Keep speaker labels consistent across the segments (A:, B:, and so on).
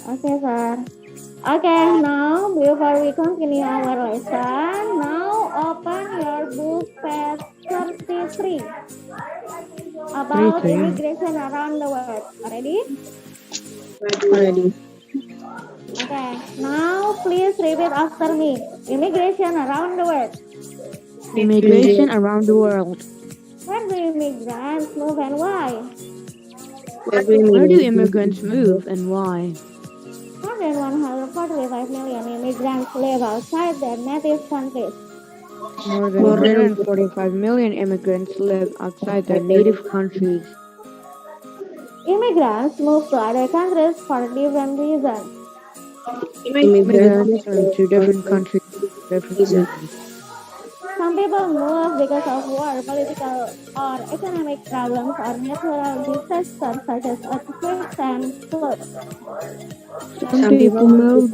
A: Okay, sir. Okay, now before we continue our lesson, now open your book page 33 about immigration around the world. Ready?
B: Ready.
A: Okay, now please repeat after me. Immigration around the world.
C: Immigration around the world.
A: Where do immigrants move and why?
C: Where do immigrants move and why?
A: More than 145 million immigrants live outside their native countries.
C: More than 145 million immigrants live outside their native countries.
A: Immigrants move to other countries for different reasons.
C: Immigrants move to different countries for different reasons.
A: Some people move because of war, political or economic problems, or natural disasters such as earthquakes and floods.
C: Some people move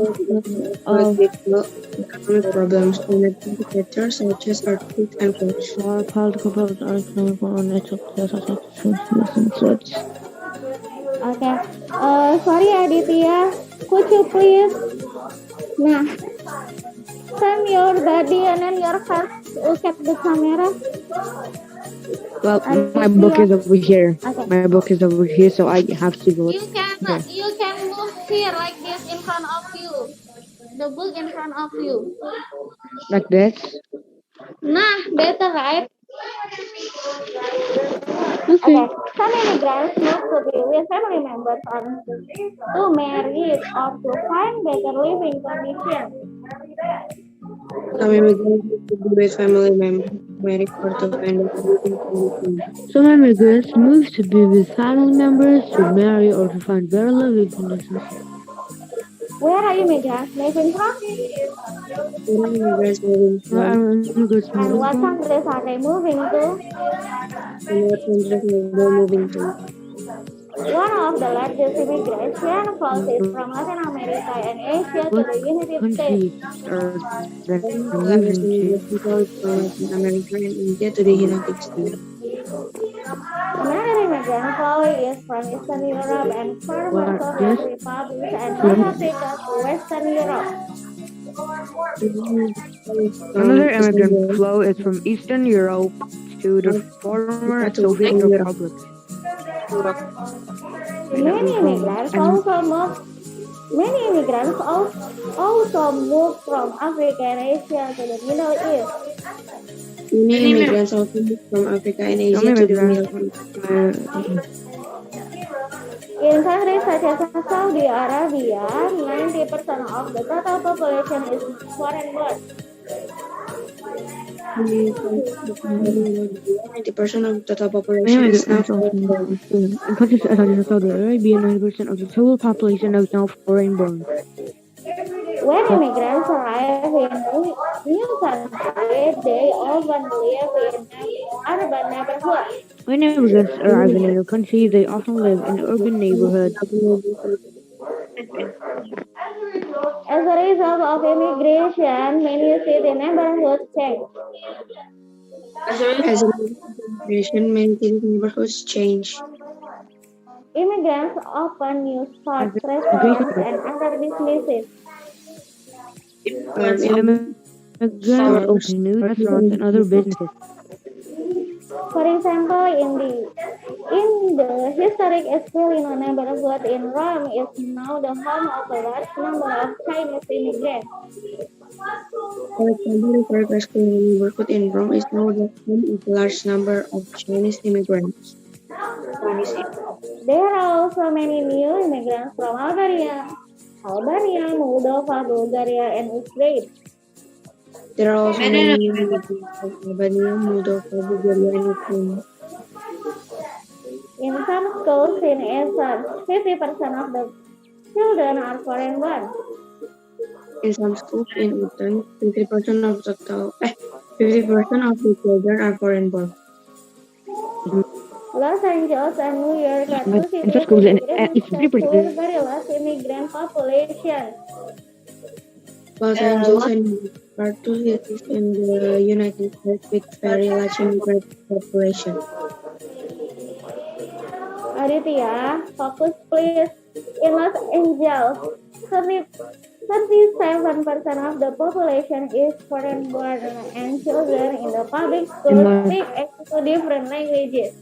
B: of economic problems or natural disasters such as earthquakes and floods.
C: Political problems or economic or natural disasters.
A: Okay. Sorry Aditya, could you please turn your body and then your head look at the camera?
C: Well, my book is over here. Okay. My book is over here, so I have to go.
A: You can move here like this in front of you. The book in front of you.
C: Like this?
A: Nah, better, right?
C: Okay.
A: Some immigrants move to be with family members or to marry or to find better living conditions.
B: Some immigrants move to be with family members, marry or to find better living conditions.
C: Some immigrants move to be with family members, to marry, or to find better living conditions.
A: Where are immigrants living from?
B: Where are immigrants moving from?
A: And what countries are they moving to?
B: And what countries are they moving to?
A: One of the largest immigration flows is from Latin America and Asia to the United States.
B: From Latin America and Asia to the United States.
A: Another immigrant flow is from Eastern Europe and former Soviet republics and North Africa to Western Europe.
C: Another immigrant flow is from Eastern Europe to the former Soviet republics.
A: Many immigrants also move from Africa and Asia to the Middle East.
B: Many immigrants also move from Africa and Asia to the Middle East.
A: In countries such as Saudi Arabia, 90% of the total population is foreign-born.
B: 90% of the total population is now foreign-born.
C: In countries such as Saudi Arabia, 90% of the total population is now foreign-born.
A: When immigrants arrive in new countries, they often live in urban neighborhoods.
C: When immigrants arrive in a new country, they often live in urban neighborhoods.
A: As a result of immigration, many city neighborhoods change.
B: As a result of immigration, many city neighborhoods change.
A: Immigrants open new stores, restaurants, and other businesses.
C: Immigrants open new restaurants and other businesses.
A: For example, in the historic Esquilino neighborhood in Rome is now the home of a large number of Chinese immigrants.
B: For example, the historic Esquilino neighborhood in Rome is now the home of a large number of Chinese immigrants.
A: There are also many new immigrants from Albania, Moldova, Bulgaria, and Ukraine.
B: There are also many new immigrants from Albania, Moldova, Bulgaria, and Ukraine.
A: In some schools in Eastern, 50% of the children are foreign-born.
B: In some schools in Eastern, 50% of the children are foreign-born.
A: Los Angeles and New York are two cities with very large immigrant population.
B: Los Angeles and New York are two cities in the United States with very large immigrant population.
A: Aditya, focus please. In Los Angeles, 37% of the population is foreign-born, and children in the public
C: In
A: schools
C: Los,
A: speak 82 different languages.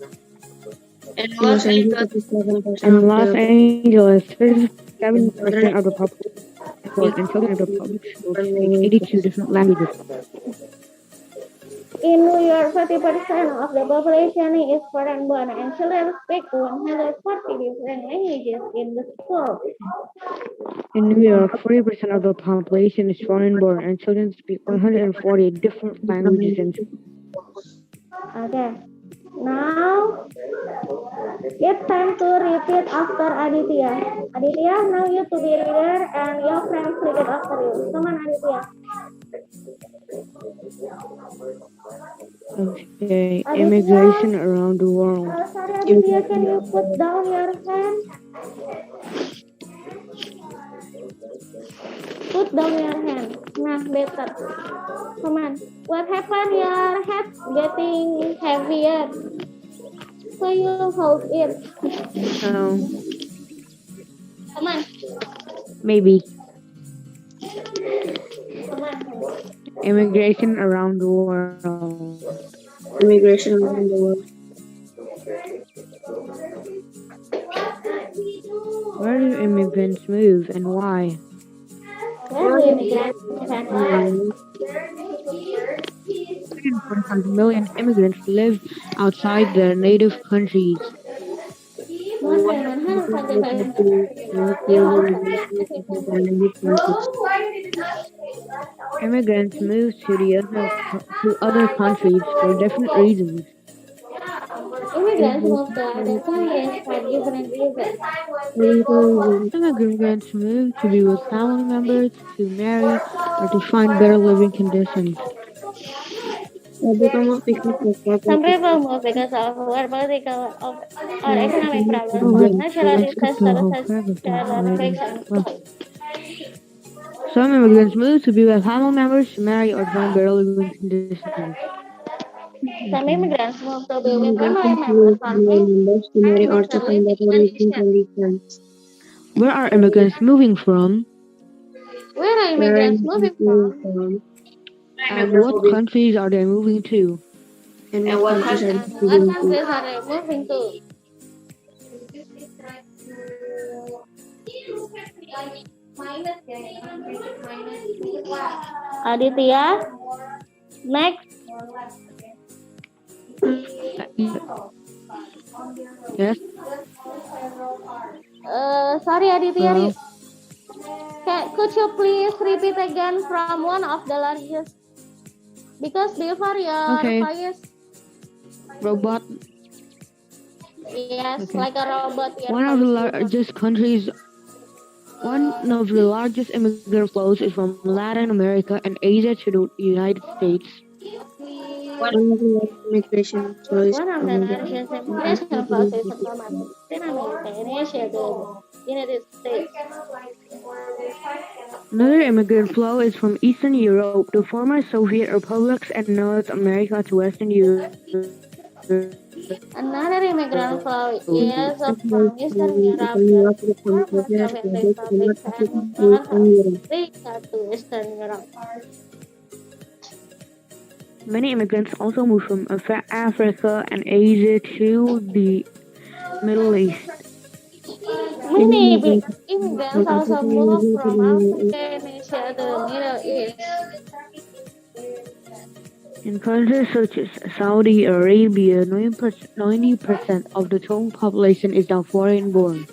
B: In Los Angeles, 37%
C: in
B: of
C: Los
B: the
C: Angeles, 37% of the
B: population
C: population
B: speak
C: and children in the public schools
B: different
C: speak 82
B: languages.
C: different languages.
A: In New York, 40% of the population is foreign-born, and children speak 140 different languages in the school.
C: In New York, 40% of the population is foreign-born, and children speak 140 different languages in school.
A: Okay. Now, it's time to repeat after Aditya. Aditya, now you to be reader and your friends repeat after you. Come on, Aditya.
C: Okay,
A: Aditya,
C: immigration around the world.
A: sorry, Aditya, can you put down your hand? Put down your hand. Nah, better. Come on. What happened? Your head getting heavier. So you hold it.
C: Um,
A: Come on.
C: maybe
A: Come on.
C: immigration around the world.
B: Immigration around the world.
C: Where do immigrants move and why?
A: Where do immigrants move and why?
C: 145 million immigrants live outside their native countries.
A: More than 125 live outside their countries.
C: Immigrants move to other countries for different reasons.
A: Immigrants move to other countries for different reasons.
C: Immigrants move to be with family members, to marry, or to find better living conditions.
A: Some people move because of war, political, or economic problems,
C: Oh
A: or
C: wait,
A: natural
C: let's skip the
A: disasters
C: whole
A: such
C: paragraph
A: as
C: then.
A: earthquakes and
C: Well,
A: floods.
C: some immigrants move to be with family members, to marry, or to find better living conditions.
A: Some immigrants move to be with family members or
B: To marry
A: find
B: or to
A: better
B: find
A: living
B: better living
A: conditions.
B: conditions.
C: Where are immigrants moving from?
A: Where are
B: Where are
A: immigrants moving
B: immigrants
A: from?
B: from?
C: And what countries are they moving to?
B: And what countries are
A: And
B: they
A: what
B: moving to?
A: countries are they moving to? Aditya, next.
C: Yes.
A: Sorry, Aditya.
C: Well,
A: Could you please repeat again from one of the largest? Because before your
C: okay.
A: voice,
C: Robot.
A: yes,
C: Okay.
A: like a robot. Your
C: One of the
A: voice
C: largest countries, one of the largest immigrant flows is from Latin America and Asia to the United States.
B: One of the immigration choice
A: One of the
B: from the
A: largest immigration flows is from Latin America and Asia to United States.
C: Another immigrant flow is from Eastern Europe, the former Soviet republics, and North America to Western Europe.
A: Another immigrant flow is from Eastern Europe,
B: from
A: the
B: Europe to the former
A: former
B: Soviet
A: Soviet
B: Republic and
A: republics,
B: North Africa
A: and
B: to
A: North
B: Eastern Europe.
A: Africa to Western Europe.
C: Many immigrants also move from Africa and Asia to the Middle East.
A: Many immigrants
B: From
A: also
B: Africa
A: move
B: to
A: from
B: the Middle
A: Africa
B: East.
A: and Asia to the Middle East.
C: In countries such as Saudi Arabia, 90% of the total population is now foreign-born.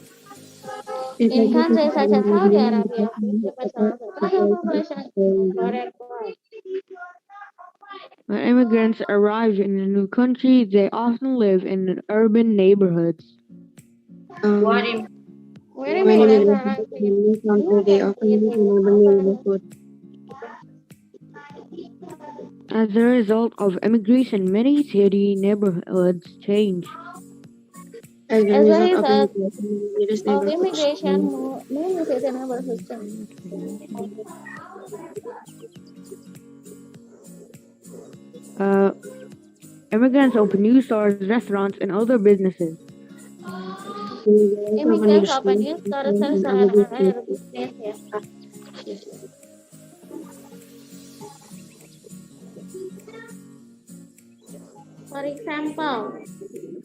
A: In countries such as Saudi Arabia, 50% of the total population is foreign-born.
C: When immigrants arrive in a new country, they often live in urban neighborhoods.
A: When
B: When
A: immigrants
B: immigrants
A: arrive
B: in a
A: in
B: new
A: a
B: country,
A: new
B: they
A: country,
B: often live
A: they
B: in urban
A: often
B: neighborhoods.
C: As a result of immigration, many city neighborhoods change.
B: As a
A: as a
B: result of
A: result
B: immigration, various
A: of
B: neighborhoods
A: immigration,
B: change.
A: many city neighborhoods change.
C: Immigrants open new stores, restaurants, and other businesses.
A: Immigrants open news sources and other business ya. For example,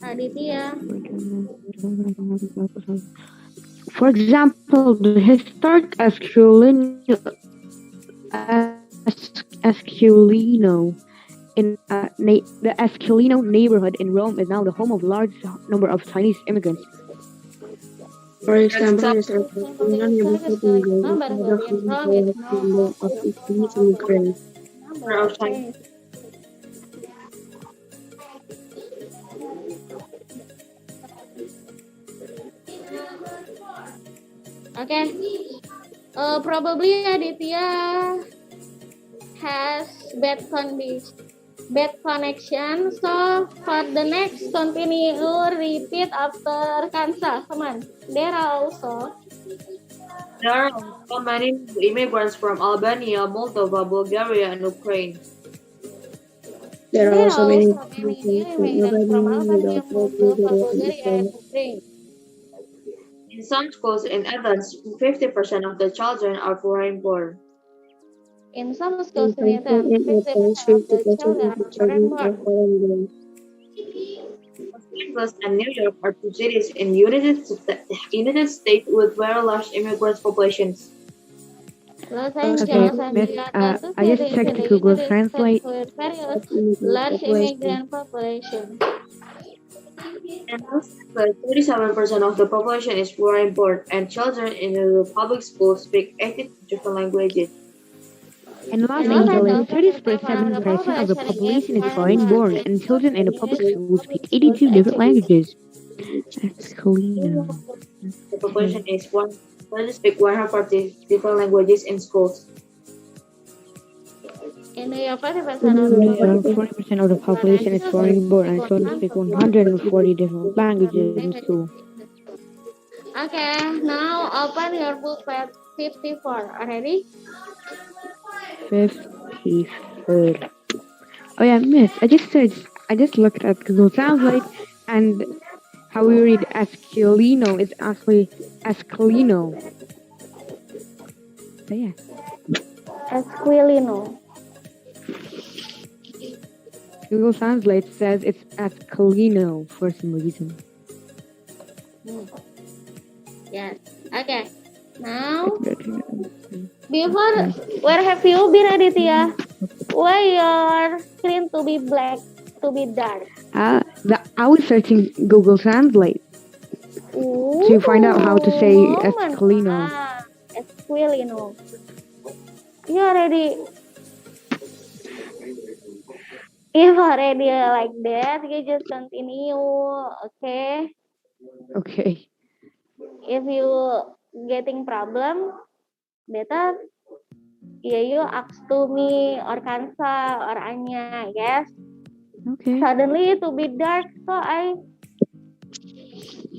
A: Aditya.
C: For example, the historic Esquilino the Esquilino neighborhood in Rome is now the home of a large number of Chinese immigrants.
B: For example, this
A: For example, the
B: neighborhood
A: historic
B: in Rome is
A: neighborhood
B: now the
A: in
B: home
A: Rome
B: for
A: is
B: a
A: now
B: number
A: home
B: of
A: to a
B: Chinese
A: number
B: immigrants.
A: of Chinese. Okay. Probably Aditya has bad connection. So for the next, continue repeat after Kansa. Come on. There are also.
D: There are also many new immigrants from Albania, Moldova, Bulgaria, and Ukraine.
B: There are also many
A: Many
B: from
A: immigrants from
B: Albania,
A: Albania,
B: Moldova,
A: Moldova,
B: Bulgaria, and
A: Bulgaria, and
B: Ukraine.
A: Ukraine.
D: In some schools in Athens, 50% of the children are foreign born.
A: In some
B: In
A: schools in
B: some schools
A: Athens,
B: in
A: 50%
B: Athens,
A: of the
B: 50%
A: children
B: of the
A: are foreign
B: children are
A: born.
B: foreign born.
D: Los Angeles and New York are two cities in United States with very large immigrant populations.
A: Los
C: Okay,
A: Angeles and
C: Miss,
A: New York are two
C: I just
A: cities in
C: checked
A: the
C: Google
A: United States
C: Translate.
A: with very
B: Immigrant
A: large
B: population.
A: immigrant population.
D: In Los Angeles, 37% of the population is foreign born, and children in the public schools speak 80 different languages.
C: In Los
A: In Los
C: Angeles,
A: Angeles,
C: 37% of the population is foreign born, and children in the public
A: language.
C: schools speak 82 different languages. Esquilino.
D: The population is speak 140 different languages in schools.
A: In New York, 40%
C: In
A: of the
C: New York,
A: population
C: 40% of the population is foreign born, and children speak 140 different languages in school.
A: Okay, now open your book page 54. Already?
C: 54. Oh yeah, Miss, I just looked at Google Translate, and how we read Esquilino is actually Esquilino. So yeah.
A: Esquilino.
C: Google Translate says it's Esquilino for some reason.
A: Yes. Okay. Now, before, where have you been, Aditya? Why your screen to be black, to be dark?
C: I was searching Google Translate to find out how to say Esquilino.
A: Esquilino. You already, if already like that, you just continue, okay?
C: Okay.
A: If you getting problem, better you ask to me or Kansa or Anya, yes?
C: Okay.
A: Suddenly it will be dark, so I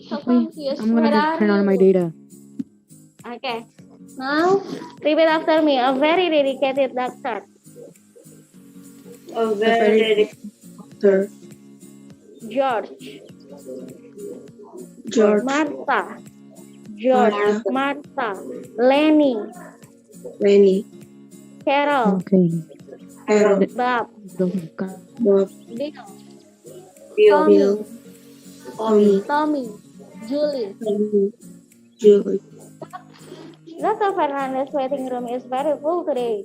A: so confused.
C: I'm gonna
A: Where
C: just
A: are
C: turn on my
A: you?
C: data.
A: Okay. Now, repeat after me. A very dedicated doctor.
D: A very dedicated
B: Doctor
A: George.
B: George
A: Martha. George.
B: Martha
A: Martha. Lenny.
B: Lenny
A: Carol.
C: Okay.
B: Carol
A: Bob.
B: Bob
A: Bill.
D: Bill,
B: Bill Tommy
A: Tommy. Julie.
B: Julie.
A: Dr. Fernandez waiting room is very full today.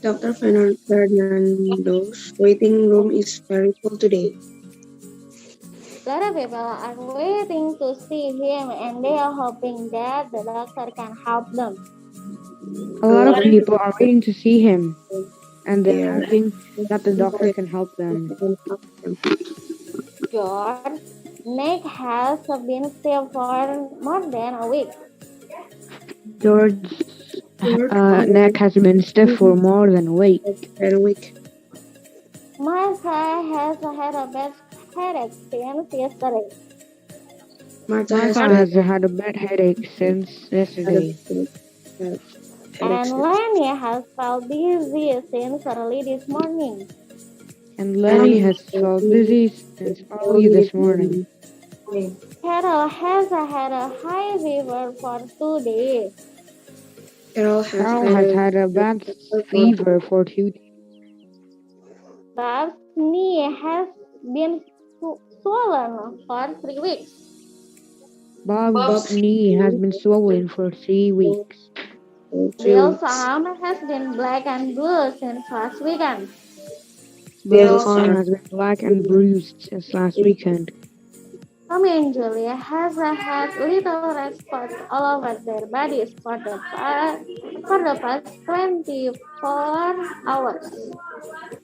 B: Dr. Fernando's waiting room is very full today.
A: A lot of people are waiting to see him and they are hoping that the doctor can help them.
C: A lot of people are waiting to see him, and they're
B: Yeah.
C: hoping that the doctor can help them.
A: George, Nick has been still for more than a week.
C: George's neck has been stiff for more than a week.
A: Martha has had a bad headache since yesterday.
B: Martha
C: has had a bad headache since yesterday.
A: And Lenny has felt dizzy since early this morning.
C: And Lenny has felt dizzy since early this morning.
A: Carol has had a high fever for 2 days.
B: Carol has
C: Carol
B: had
C: has
B: a
C: had a bad
B: fever
C: fever for 2 days.
A: Bob's knee has been swollen for 3 weeks.
C: Bob's knee has been swollen for 3 weeks.
B: for 3
A: Bill's
B: weeks.
A: arm has been black and blue since last weekend.
C: Bill's
B: Bill's
C: arm
B: arm
C: has been black and bruised since last weekend.
A: Tommy and Julia has had little red spots all over their bodies for the past 24 hours.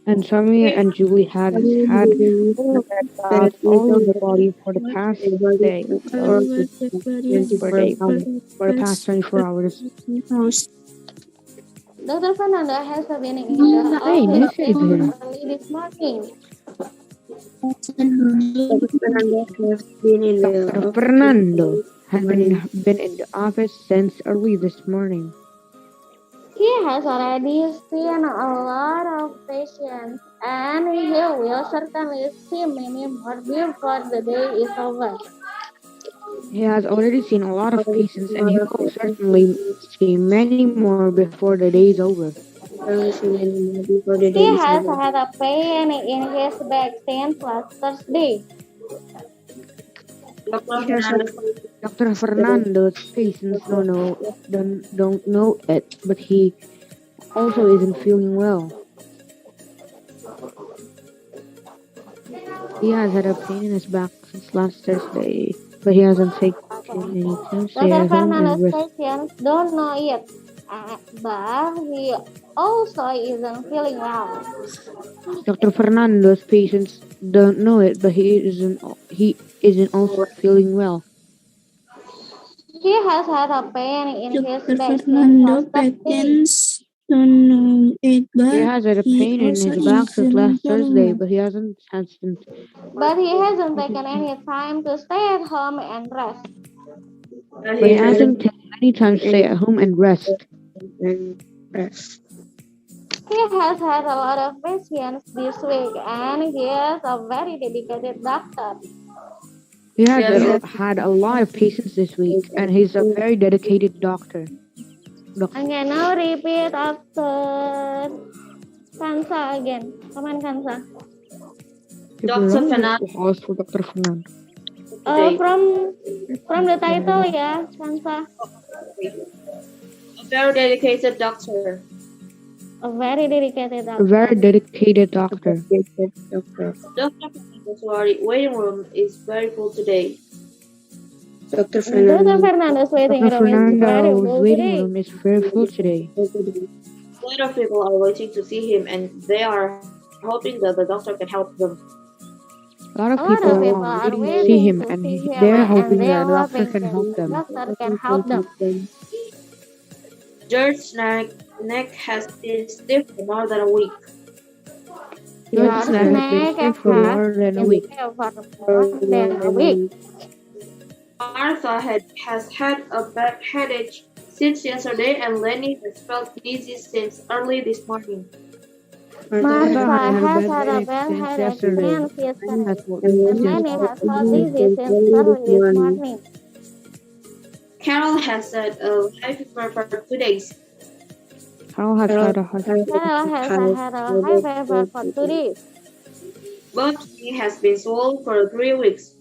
C: And Tommy and Julie had had red
B: very
C: spots all over
B: little
C: their body for the past day,
B: for 24 hours.
C: for the past 24 hours.
A: Dr. Fernando has been in the
C: Hey,
A: office
C: this is him.
A: early this morning.
B: Dr. Fernando has been in the
C: Dr.
B: office
C: Fernando has been in the office since early this morning.
A: He has already seen a lot of patients and he will certainly see many more before the day is over.
C: He has already seen a lot of patients and he will certainly see many more before the day is over.
B: before the
A: He
B: day is
A: has
B: over.
A: had a pain in his back since last Thursday.
C: Dr. Fernando's patients don't know it, but he also isn't feeling well. He has had a pain in his back since last Thursday, but he hasn't taken any time to stay
A: Dr.
C: at home and
A: Fernando's
C: rest.
A: patients don't know it, but he also isn't feeling well.
C: Dr. Fernando's patients don't know it, but he isn't also feeling well.
A: He has had a pain in his
E: Dr.
A: back since
E: Fernando
A: last Thursday.
E: patients don't know it,
C: He
E: but
C: has had a
E: he
C: pain in
E: also
C: his back since
E: isn't
C: last
E: feeling
C: Thursday,
E: well.
C: but he hasn't
A: But he hasn't taken any time to stay at home and rest.
C: taken any time to stay at home and rest.
B: And rest.
A: He has had a lot of patients this week and he is a very dedicated doctor.
C: He has had a lot of patients this week, and he's a very dedicated doctor.
A: Okay, now repeat after Kansa again. Come on, Kansa.
C: Dr. Fernando. Pause for Dr. Fernando.
A: From the title ya, Kansa.
D: A very dedicated doctor.
A: A very dedicated
C: A
A: doctor.
C: very dedicated doctor.
B: Doctor.
D: Dr. Fernando's waiting room is very full today.
B: Dr.
A: Dr. Fernando's waiting
C: Dr.
A: room is very
C: Fernando's
A: full
C: waiting
A: today.
C: room is very full today.
D: A lot of people are waiting to see him and they are hoping that the doctor can help them.
C: A lot of
A: A lot
C: people
A: of people
C: are
A: are
C: waiting to see him,
A: waiting to
C: and
A: see him
C: they're hoping
A: and they
C: that
A: are
C: the doctor
A: hoping
C: can
A: that
C: help
A: the
C: them.
A: doctor can help them.
D: George's neck has been stiff for more than a week.
C: George's neck has been sick for more than a week.
D: Martha has had a bad headache since yesterday and Lenny has felt dizzy since early this morning.
A: Martha
C: had
A: has
C: a
A: had a
C: bad
A: bad
C: headache since
A: headache
C: yesterday.
A: since yesterday.
C: That's what
A: And
C: since
A: Lenny has felt dizzy since early this morning.
D: Carol has had a high fever for 2 days.
C: Carol has had a hard
A: Carol has had a high fever for 2 days.
D: Bob's knee has been swollen for 3 weeks.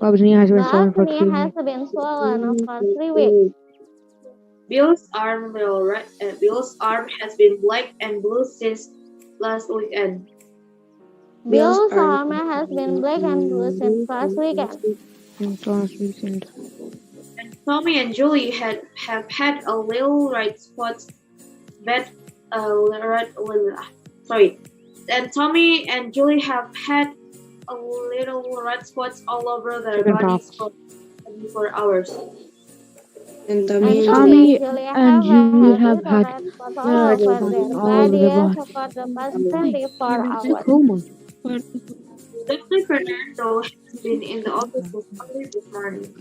C: Bob's knee has been swollen
A: Bob's
C: for
A: knee
C: 3
A: has
C: weeks.
A: been swollen for 3 weeks.
D: Bill's arm has been black and blue since last weekend.
A: Bill's arm has been black and blue since last weekend.
C: Since last weekend.
D: And Tommy and Julie have had a little red spots, and Tommy and Julie have had a little red spots all over their bodies for 24 hours.
B: And
C: Tommy and Julie have had
A: all over their bodies for the past 24 hours.
C: UTOMO.
D: Dr. Fernando has been in the office early this morning.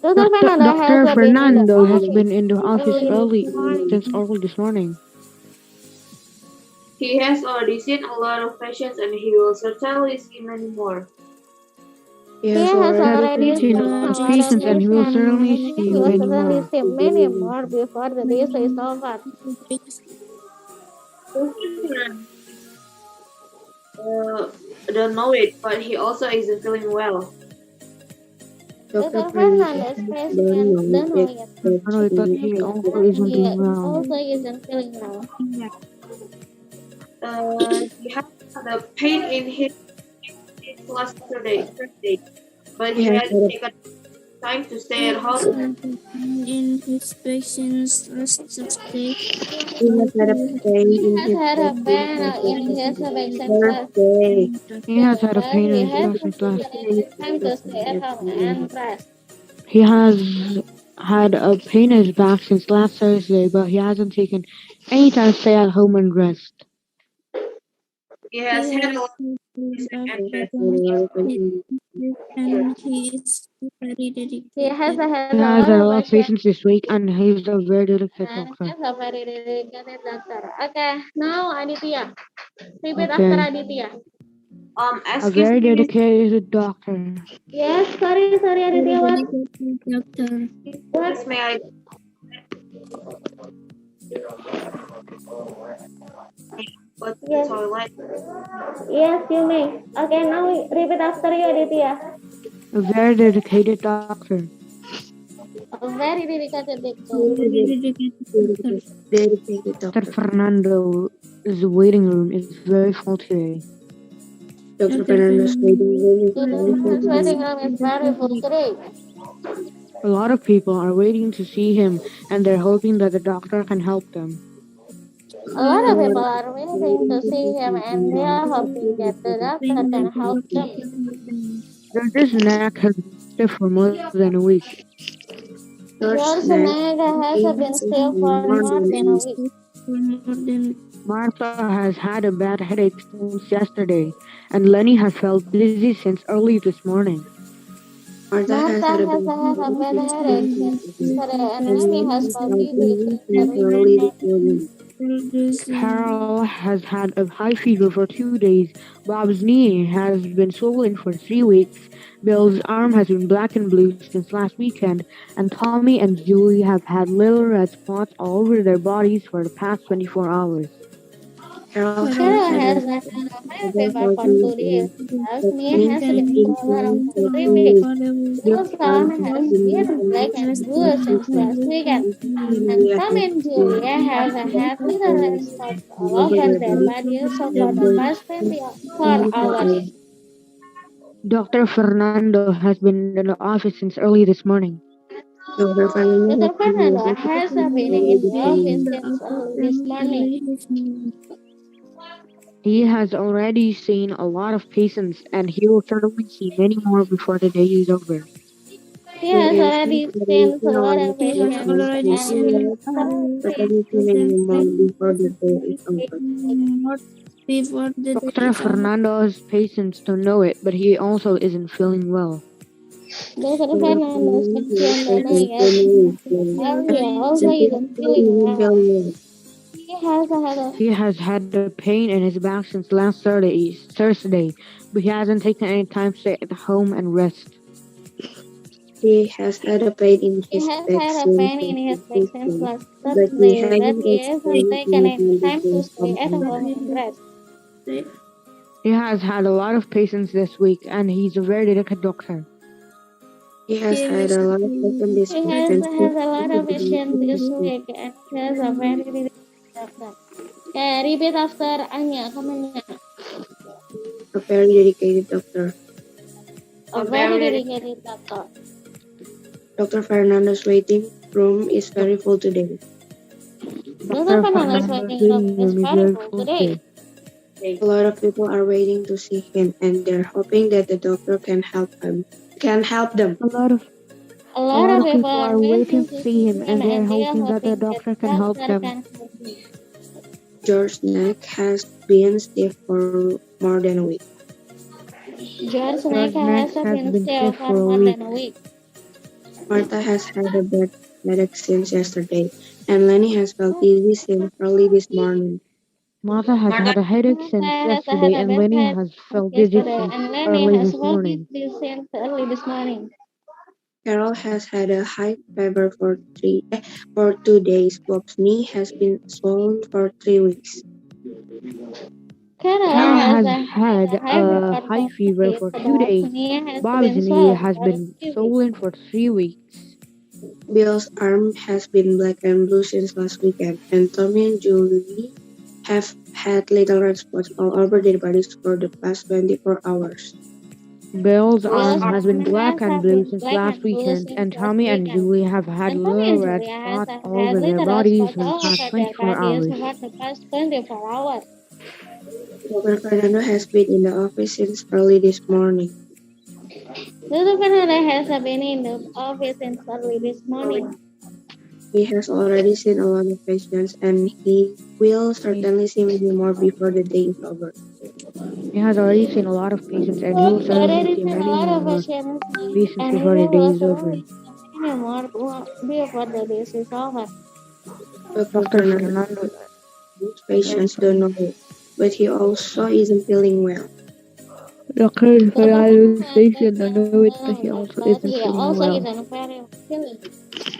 C: Dr. Fernando has been in the office since early this morning.
D: He has already seen a lot of patients and he will certainly see many more.
B: He
A: He
B: has
A: has
C: He has
B: already
A: already
C: already
A: seen
C: seen
A: a
C: a lot of
A: lot of
C: patients, and he will certainly
A: patients.
C: see
A: He will
C: many
A: certainly
C: more.
A: see many more before the day is over.
D: Uh, don't know it, but he also isn't feeling well.
B: Dr.
A: Dr.
B: Fernandez
A: Fernandez
B: don't
A: patients
B: know
A: don't know
B: it,
A: yet,
B: but
C: I know it, but
B: he
C: he
B: is
C: also
A: and
C: isn't
A: he
C: doing well.
A: also isn't feeling well.
D: He had the pain in his last Thursday, but
B: he
D: he
B: has
D: had
B: had a
D: taken time to stay
E: He
D: at
E: has
D: home.
E: had a pain in his patient's last Thursday,
B: he has had a pain
A: He
B: in
A: has
B: his
A: had a
B: back since
A: pain in his back since last
B: Thursday.
C: He has had a
A: but
C: pain
A: he
C: in his
A: has
C: back since last.
A: time to stay at home and rest.
C: He has had a pain in his back since last Thursday, but he hasn't taken any time to stay at home and rest.
D: He
E: he
D: has had
E: has
D: a lot of
E: had a
D: and rest.
E: pain and he is very
A: He has
E: dedicated.
A: had
C: He
A: a
C: has
A: lot
C: had a
A: of
C: lot of
A: patients
C: patients this week, and he's a very dedicated
A: and
C: doctor.
A: he's a very dedicated doctor. Okay, now Aditya. Repeat after
C: Okay,
A: Aditya.
C: a
D: Excuse
C: very
D: me,
C: dedicated doctor.
A: Yes, sorry
E: Very
A: Aditya, what?
E: dedicated doctor.
D: miss, may I go to the
A: Yes,
D: toilet?
A: yes, you may. Okay, now repeat after you, Aditya.
C: A very dedicated doctor.
A: A very dedicated doctor.
E: Very dedicated doctor.
B: Dedicated
C: Dr.
B: doctor.
C: Fernando's waiting room is very full today.
B: Dr.
E: Dr.
B: Fernandez waiting
E: Fernandez
B: room is
A: Dr.
B: very full
A: Fernandez
B: today.
A: waiting room is very full today.
C: A lot of people are waiting to see him, and they're hoping that the doctor can help them.
A: A lot
B: A
A: of
B: lot
A: people
B: of
A: are
B: people are
A: waiting
B: waiting
A: to
B: to
A: see
B: see
A: him
B: him
A: and
B: and
A: they
B: they
A: are
B: are
A: hoping
B: hoping
A: that
B: that
A: the
B: the
A: doctor
B: doctor
A: can
B: can
A: help
B: help
A: them.
B: them.
C: George's neck has been stiff for more than a week.
B: George's
A: George
B: neck
A: Naga has
B: is
A: been still for
B: more
A: more
B: than
A: than
B: a
A: a
B: week.
A: week.
E: More than
C: Martha has had a bad headache since yesterday, and Lenny has felt dizzy since early this morning.
B: Martha has
A: Martha
B: had a
A: has
B: bad
A: had a
B: headache
A: bad
B: since
A: headache
B: early
A: since
B: yesterday,
A: yesterday and
B: and
A: Lenny
B: Lenny
A: has
B: has
A: felt
B: felt
A: dizzy
B: dizzy
A: since
B: since
A: early this
B: early this
A: morning.
B: morning.
E: this
C: Carol has had a high fever for 2 days. Bob's knee has been swollen for 3 weeks. Bill's arm has been black and blue since last weekend. And Tommy and Julie have had little red spots all over their bodies for the past 24 hours.
B: Carol has
A: Carol
B: had a
A: has had a high
B: fever
A: fever
B: for
A: for 2 days.
B: 2 days.
A: Bob's
B: But
A: knee
B: me
A: has
B: has
A: been
B: been
A: swollen
B: swollen
A: for
B: for
A: 3 weeks.
B: 3 weeks.
A: Bill's
B: Bill's
A: arm
B: arm
A: has
B: has been
A: been black and
B: since
A: blue
B: last
A: since
B: weekend.
A: last weekend.
B: And
A: And
B: Julia
A: Tom
B: has
A: and
B: been
A: Julia have had little red
B: swollen
A: spots all
B: all over
A: over
B: their
A: their
B: body
A: bodies for
B: for
A: the
B: the
A: past 24
B: 24
A: hours.
B: hours.
C: Dr. Fernando has been in the office since early this morning.
B: Dr. Fernandez has
A: Dr.
B: been in
A: Fernando
B: the
A: has
B: hospital
A: been
B: early
A: in the
B: this
A: office
B: morning.
A: since early this morning.
C: He has already seen a lot of patients, and he will certainly see many more before the day is over.
A: He
B: He
A: has
B: is
A: already
B: already
A: seen a
B: seen a
A: lot
B: lot of
A: of
E: He has
A: patients
B: patients
E: already
B: and
A: and
B: he
A: he
E: seen
B: will
A: is
B: certainly
A: currently
B: see many more before the day is over.
E: more before the day
C: Dr.
E: is over.
C: Fernando's patients don't know it, but he also isn't feeling well.
A: Dr.
B: Dr.
A: Fernando's
B: Fernandez
A: patient
B: has
A: knowing
B: been
A: it,
B: feeling
A: but
B: well.
A: he also
B: And he
A: isn't
B: also
A: feeling
B: isn't
A: well.
B: feeling well.
A: He has had a
C: He has had a pain in his back since last Thursday, but he hasn't taken any time to stay at home and rest.
B: He has had a pain in
A: he
B: his
A: has
B: back
A: had a
B: since
A: pain in his
B: last
A: back since
B: weekend,
A: last
B: but he
A: Thursday, but
B: hasn't
A: he
B: taken
A: hasn't taken
B: any
A: any
B: time to
A: time
B: stay
A: to
B: at
A: stay at
B: home.
A: home and rest.
C: He has had a lot of patients this week, and he's a very dedicated doctor.
B: He has
E: He
B: had
E: has
B: a lot of patients this
A: He
B: week
A: has
B: and
A: had
B: he's
A: a lot of
B: very
A: patients this
B: dedicated.
A: week and he has a very dedicated doctor. Okay, repeat after Anya. Come on, Anya.
B: A very dedicated doctor.
A: A
D: A
A: very
D: very
A: dedicated doctor.
B: Dr. Fernando's waiting room is very full today.
A: Dr.
C: Dr.
A: Fernando's
C: Fernando's
A: waiting room
C: waiting
A: is
C: room is
A: very
C: very
A: full
C: full
A: today.
C: today.
B: A lot of people are waiting to see him and they're hoping that the doctor can help him. Can help them.
C: A lot of
A: A
C: a
A: lot
C: lot
A: of
C: of
A: people
C: people
A: are
C: are waiting
A: waiting
C: to
A: to
C: see
A: see
C: him,
A: him
C: and they're
A: and they are
C: hoping that the
A: hoping that
C: doctor
A: the
C: can help
A: doctor
C: them.
A: can help them.
B: George's neck has been stiff for more than a week.
A: George
C: George's
A: Naka
C: neck
A: has
C: has
A: been
C: been
A: still
C: stiff
A: for
C: for a
A: more than
C: week.
A: a week.
B: Martha has had a bad headache since yesterday, and Lenny has felt dizzy since early this morning.
C: Martha has had a headache since
A: Martha has
C: yesterday,
A: had a
C: and
A: bad
C: Lenny
A: head
C: has felt dizzy
A: yesterday,
C: since
A: and Lenny
C: early
A: has
C: this
A: felt
C: morning.
A: dizzy since early this morning.
B: Carol has had a high fever for 2 days. Bob's knee has been swollen for 3 weeks.
A: Carol
C: Carol
A: has
C: has
A: had a
C: had
A: high
C: a
A: fever
C: high
A: for
C: fever
A: 2 days.
C: for
A: The
C: two
A: dog's
C: days.
A: knee has
C: Bob's
A: been
C: knee
A: swollen
C: has
A: for
C: been
A: 3 weeks.
C: swollen for 3 weeks.
B: Bill's arm has been black and blue since last weekend, and Tommy and Julie have had little red spots all over their bodies for the past 24 hours.
C: Bill's
A: Will's
C: arm has been
A: arm
C: black
A: has
C: and
A: have
C: blue
A: been
C: since
A: black
C: last
A: and blue
C: weekend,
A: since
C: and
A: last
C: Tommy and
A: weekend.
C: Julie have had
A: And Tommy
C: little
A: and
C: red
A: Julia has
C: spots all
A: had
C: over their
A: little
C: bodies
A: spots
C: for the
A: all
C: past
A: over their
C: 24
A: bodies
C: hours.
A: for the past 24 hours.
B: Dr. Fernando has been in the office since early this morning.
A: Dr. Fernanda has been in the office since early this morning.
B: He has already seen a lot of patients, and he will
C: He,
B: certainly see many more before the day is over.
C: he has already seen a lot of patients, and he will
A: But
C: certainly
A: there is
C: see
A: a
C: many
A: lot of
C: more
A: patients,
C: patients
A: and
C: before
A: he
C: the day
A: will
C: is over.
A: certainly many more before the day is over.
B: Dr.
C: Dr.
B: Fernando,
C: Fernando,
B: most patients don't know it, but he also isn't feeling well.
C: Dr.
A: Dr.
C: Fernando's
A: Fernanda
C: patient, I know it, but he also
A: but
C: isn't
A: he
C: feeling
A: also
C: well.
A: isn't very feeling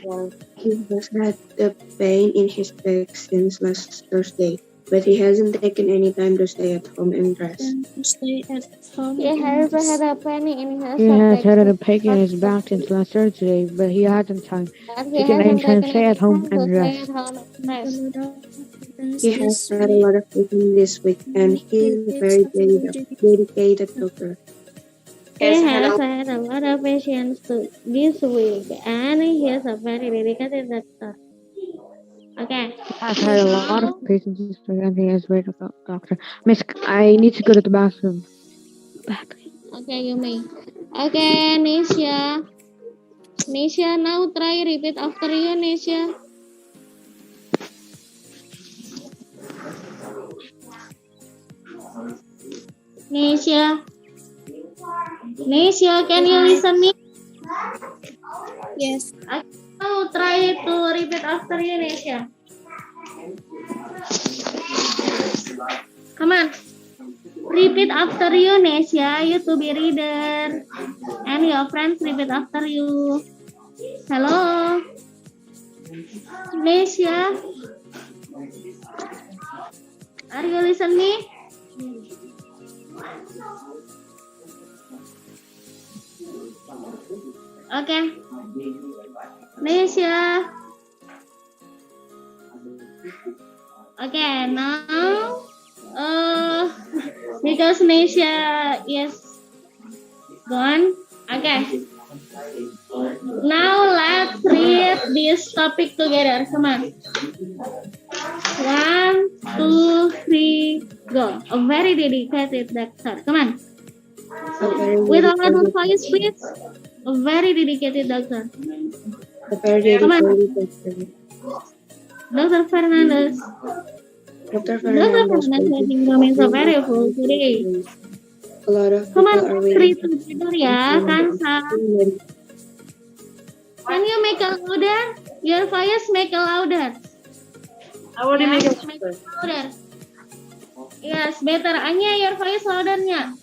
A: well.
B: He has had the pain in his back since last Thursday, but he hasn't taken any time to stay at home and rest.
E: and to stay at home
A: He has
E: and
A: had
E: rest.
A: a pain in his
C: He has
A: back
C: had
A: since
C: a peg in
A: last
C: his back since
A: Thursday,
C: last Thursday, but he hasn't
A: but he
C: taken any
A: hasn't
C: time to
A: taken
C: stay at
A: any
C: home
A: time to
C: and
A: stay at
C: rest.
A: home and
E: And a
A: rest.
E: lot of happens
B: He has
E: this
B: had a
E: week.
B: lot of patients this week, and he is a
E: It's
B: very
E: a very
B: dedicated doctor.
A: He
D: Has had
A: has
D: a
A: had a lot of patients this week, and he is a very dedicated doctor. Okay,
C: He has had a lot of
A: now,
C: patients this week, and he is a very good doctor. Miss, I need to go to the bathroom.
A: okay, you may. Okay, Nisha. Nisha, now try repeat after you, Nisha. Nisha. Nisha, can you listen me?
E: yes.
A: Okay, now try to repeat after you, Nisha. Come on. Repeat after you, Nesya. You to be reader. And your friends repeat after you. Hello, Nesya. Are you listening? Okay. Nesya. Okay, now because Nesya is gone. Okay. Now let's read this topic together. Come on. 1, 2, 3, go. A very dedicated doctor. Come on.
B: A very
A: With a loud
B: dedicated
A: voice,
B: doctor.
A: please. A very dedicated doctor.
B: A very
A: Come on.
B: dedicated doctor.
A: Dr. Fernandez.
B: Dr.
A: Dr.
B: Fernandez
A: Fernandez
B: will be
A: waiting room is
B: speaking
A: very
B: at
A: full
B: 10
A: today.
B: today. A lot of
A: Come on,
B: people are
A: let's
B: waiting
A: read
B: for
A: together
B: him,
A: ya,
B: and the
A: Kansa.
B: very
A: Can you make it louder? Your voice make it louder.
D: I already make
A: Yes,
D: a
A: make it louder. Yes, better. Anya, your voice loudernya.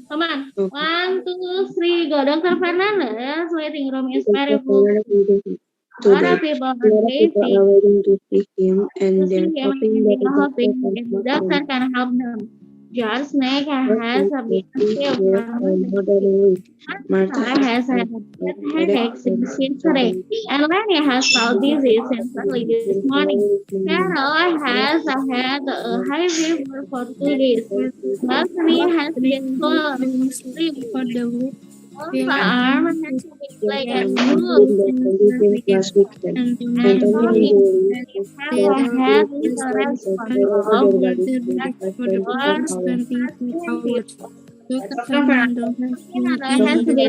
A: Come on.
B: okay.
A: 1, 2, 3, go. Dr. Fernandez waiting room is
B: Dr.
A: very full.
B: Fernandez waiting
A: A lot
B: today.
A: of people
B: A
A: are
B: lot of people are
A: waiting
B: waiting to see him,
A: to
B: and
A: see
B: they're
A: him
B: hoping
A: and
B: that
A: they
B: the
A: are
B: doctor
A: hoping
B: can
A: that the
B: help
A: doctor
B: them.
A: can help them. George Snake
B: Just
A: has
B: like
A: been
B: Sophie
A: sick
B: here
A: for
B: for
A: more than
B: more
A: a
B: than a
A: week.
B: week. Martha
A: Martha
B: has
A: has
B: had
A: had a
B: a
A: bad
B: headache
A: headache
B: for
A: since yesterday,
B: yesterday.
A: and Lenny has felt dizzy since early this
B: Since
A: morning.
B: early this morning.
A: Carol has
B: Martha
A: had a
B: has
A: high fever for
B: had
A: 2 days.
B: a headache
A: Bethany has been
E: Has
A: swollen
E: been
A: for 3
E: for
A: weeks.
E: the week.
A: Elsa
E: Bill
A: arm has
E: arm
A: been
E: has
A: black
B: Yes,
A: and
E: been
B: has
A: blue,
B: been
E: blue
B: the
E: since last
B: conditions
E: weekend.
B: last weekend.
E: And Tommy
B: And
A: and
E: and
B: Tommy and
A: Tommy
E: Julie
B: Julie
A: and
B: have
A: have
B: had
E: little
A: had
B: little
A: little
E: response
B: response
A: response
B: all
E: and
B: over
A: all
B: their
E: over
A: over
B: bodies
E: the
B: for the
E: body
B: past
E: for the
B: 24
E: past
B: hours.
E: 24 hours. Dr. Fernando has been
A: Fernando has
E: in
A: been
E: the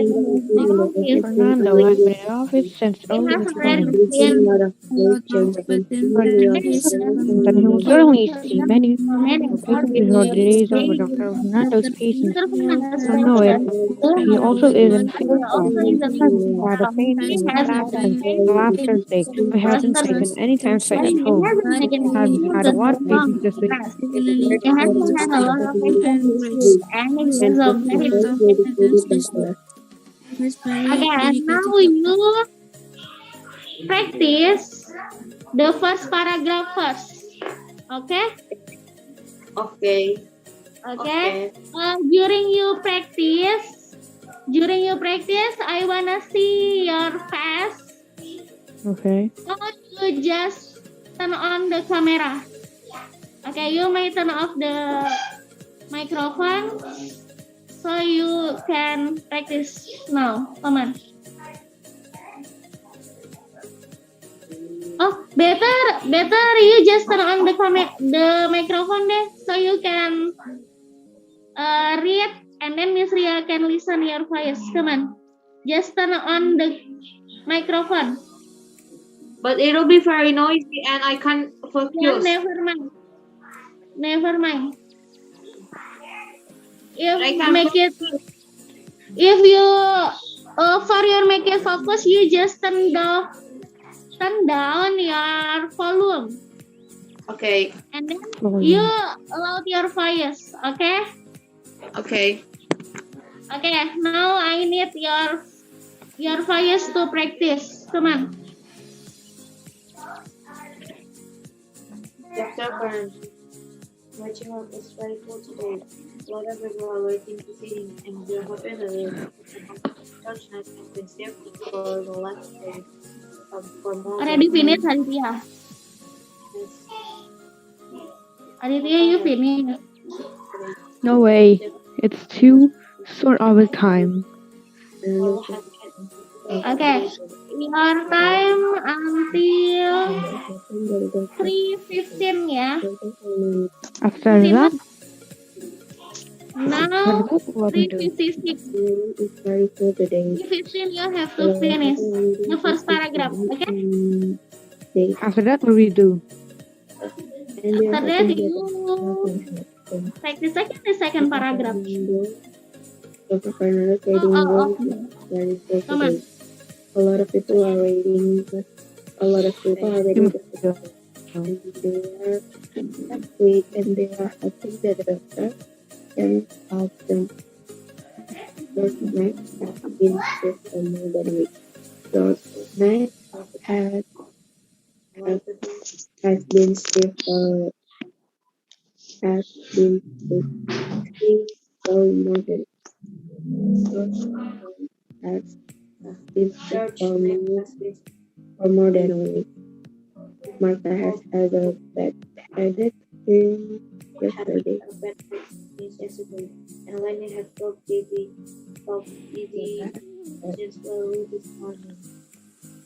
A: in office.
C: Fernando has been in office since
A: He
C: early
A: has
C: this
A: already
C: morning.
A: been
B: a lot of
E: a lot
B: great
E: of
B: changes in
E: patent
C: But
B: we are
E: his
C: and he will
A: for
C: certainly
E: community.
C: see many
A: many
C: more
A: more
C: patients before the
A: before
C: day is
A: the
C: over.
A: day.
C: Dr. Fernando's
E: Dr.
C: patience
A: Dr.
E: Fernando
A: Fernando
C: will
E: has
C: know it. He
E: been
C: also is in
E: very
C: favor
A: also
C: of.
A: is
C: He
A: a
C: has
A: member
C: had a
A: of
C: pain
E: has
C: in his
A: has
C: back
A: had a
C: since
E: been
A: pain
C: last
E: in
C: Thursday,
E: some
C: but hasn't
A: person
C: taken any time to
E: circumstances
C: at
A: he
C: home.
A: hasn't
C: He
A: taken
C: has
A: any
C: had a
E: particularly
C: lot of
A: long
C: patients this week.
A: class.
E: particularly
A: He hasn't
E: because
A: had
E: of
A: a
E: the
A: lot of
E: and
A: patients with
E: race.
A: any
B: and
A: disease of
B: put
A: many
B: people
E: Dr.
B: dedicated
E: Fernandez
B: doctor.
E: is very
A: Okay, now
E: dedicated doctor.
A: you practice the first paragraph first. Okay?
D: Okay.
A: Okay?
D: Okay.
A: During you practice, I wanna see your face.
C: Okay.
A: So you just turn on the camera. Okay, you may turn off the microphone so you can practice now. Come on. Oh, better you just turn on the microphone there so you can read and then Miss Ria can listen your voice. Come on. Just turn on the microphone.
D: But it'll be very noisy and I can't
A: Yeah,
D: focus.
A: never mind. Never mind. If
D: I can't
A: make it if you for your make it focus, you just turn down your volume
D: Okay.
A: and then you
C: Volume.
A: loud your voice. Okay.
D: Okay.
A: Okay. Now I need your voice to practice. Come on.
D: Dr. Fern, watching up is very full today. A lot of people are waiting to see him and we are hoping that the church night has been saved for the last day for more
A: Already
D: than
A: finish, Aditya.
D: yes.
A: Aditya, you finish.
C: No way. It's too short of a time.
D: All have
A: Okay. Your time until 3:15 ya.
C: After
A: 15
C: that,
A: Now
C: what we do?
A: 3:56.
B: It's very full today.
A: 3:15 you have to finish the first paragraph. Okay.
C: After that, what we do?
A: After that you practice again the second paragraph.
B: Dr. Fernando's
A: Oh,
B: waiting
A: oh,
B: room
A: oh.
B: is very full
A: Come on.
B: today. A lot of people are waiting. A lot of people are
C: We
B: waiting
C: must
B: to
C: go.
B: and they are wait and they are hoping that the doctor can help them. Those nights have been shift for more than a week. Those nights has has been shift for has been shift for more than those nights has been shift
D: church name has been
B: for more than a week. Martha has had a bad headache since
D: had
B: yesterday.
D: a bad night since yesterday, and Lenny had felt dizzy since early this morning.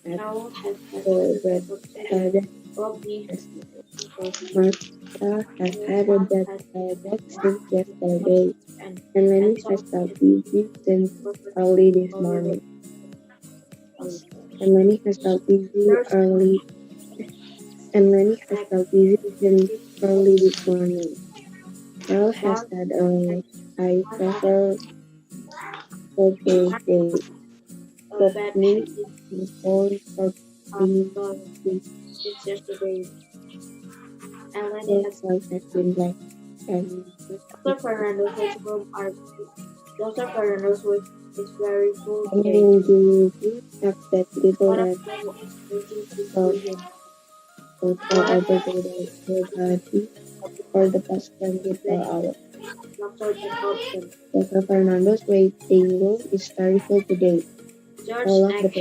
D: Carol has had
B: The
D: a
B: bad
D: bad
B: headache.
D: Bobby has
B: Martha has had a bad headache since yesterday,
D: and
B: and Lenny has
D: Tom
B: felt dizzy since early this morning. And Lenny has felt dizzy early. And Lenny has felt dizzy since early this morning. Carol has had a high fever for Thursday.
D: a bad
B: Bobby is born for being
D: since yesterday, and Lenny
B: his
D: has
B: health has been black and
D: Dr. Fernando's waiting room are Dr. Fernando's wait is very full
B: and
D: today.
B: you have that people
D: What
B: that
D: a waiting to
B: thought
D: see him.
B: all over the body for the past 24 hours.
D: Doctor can help them.
B: Dr. Fernando's waiting room is very full today.
D: George
B: All of
D: neck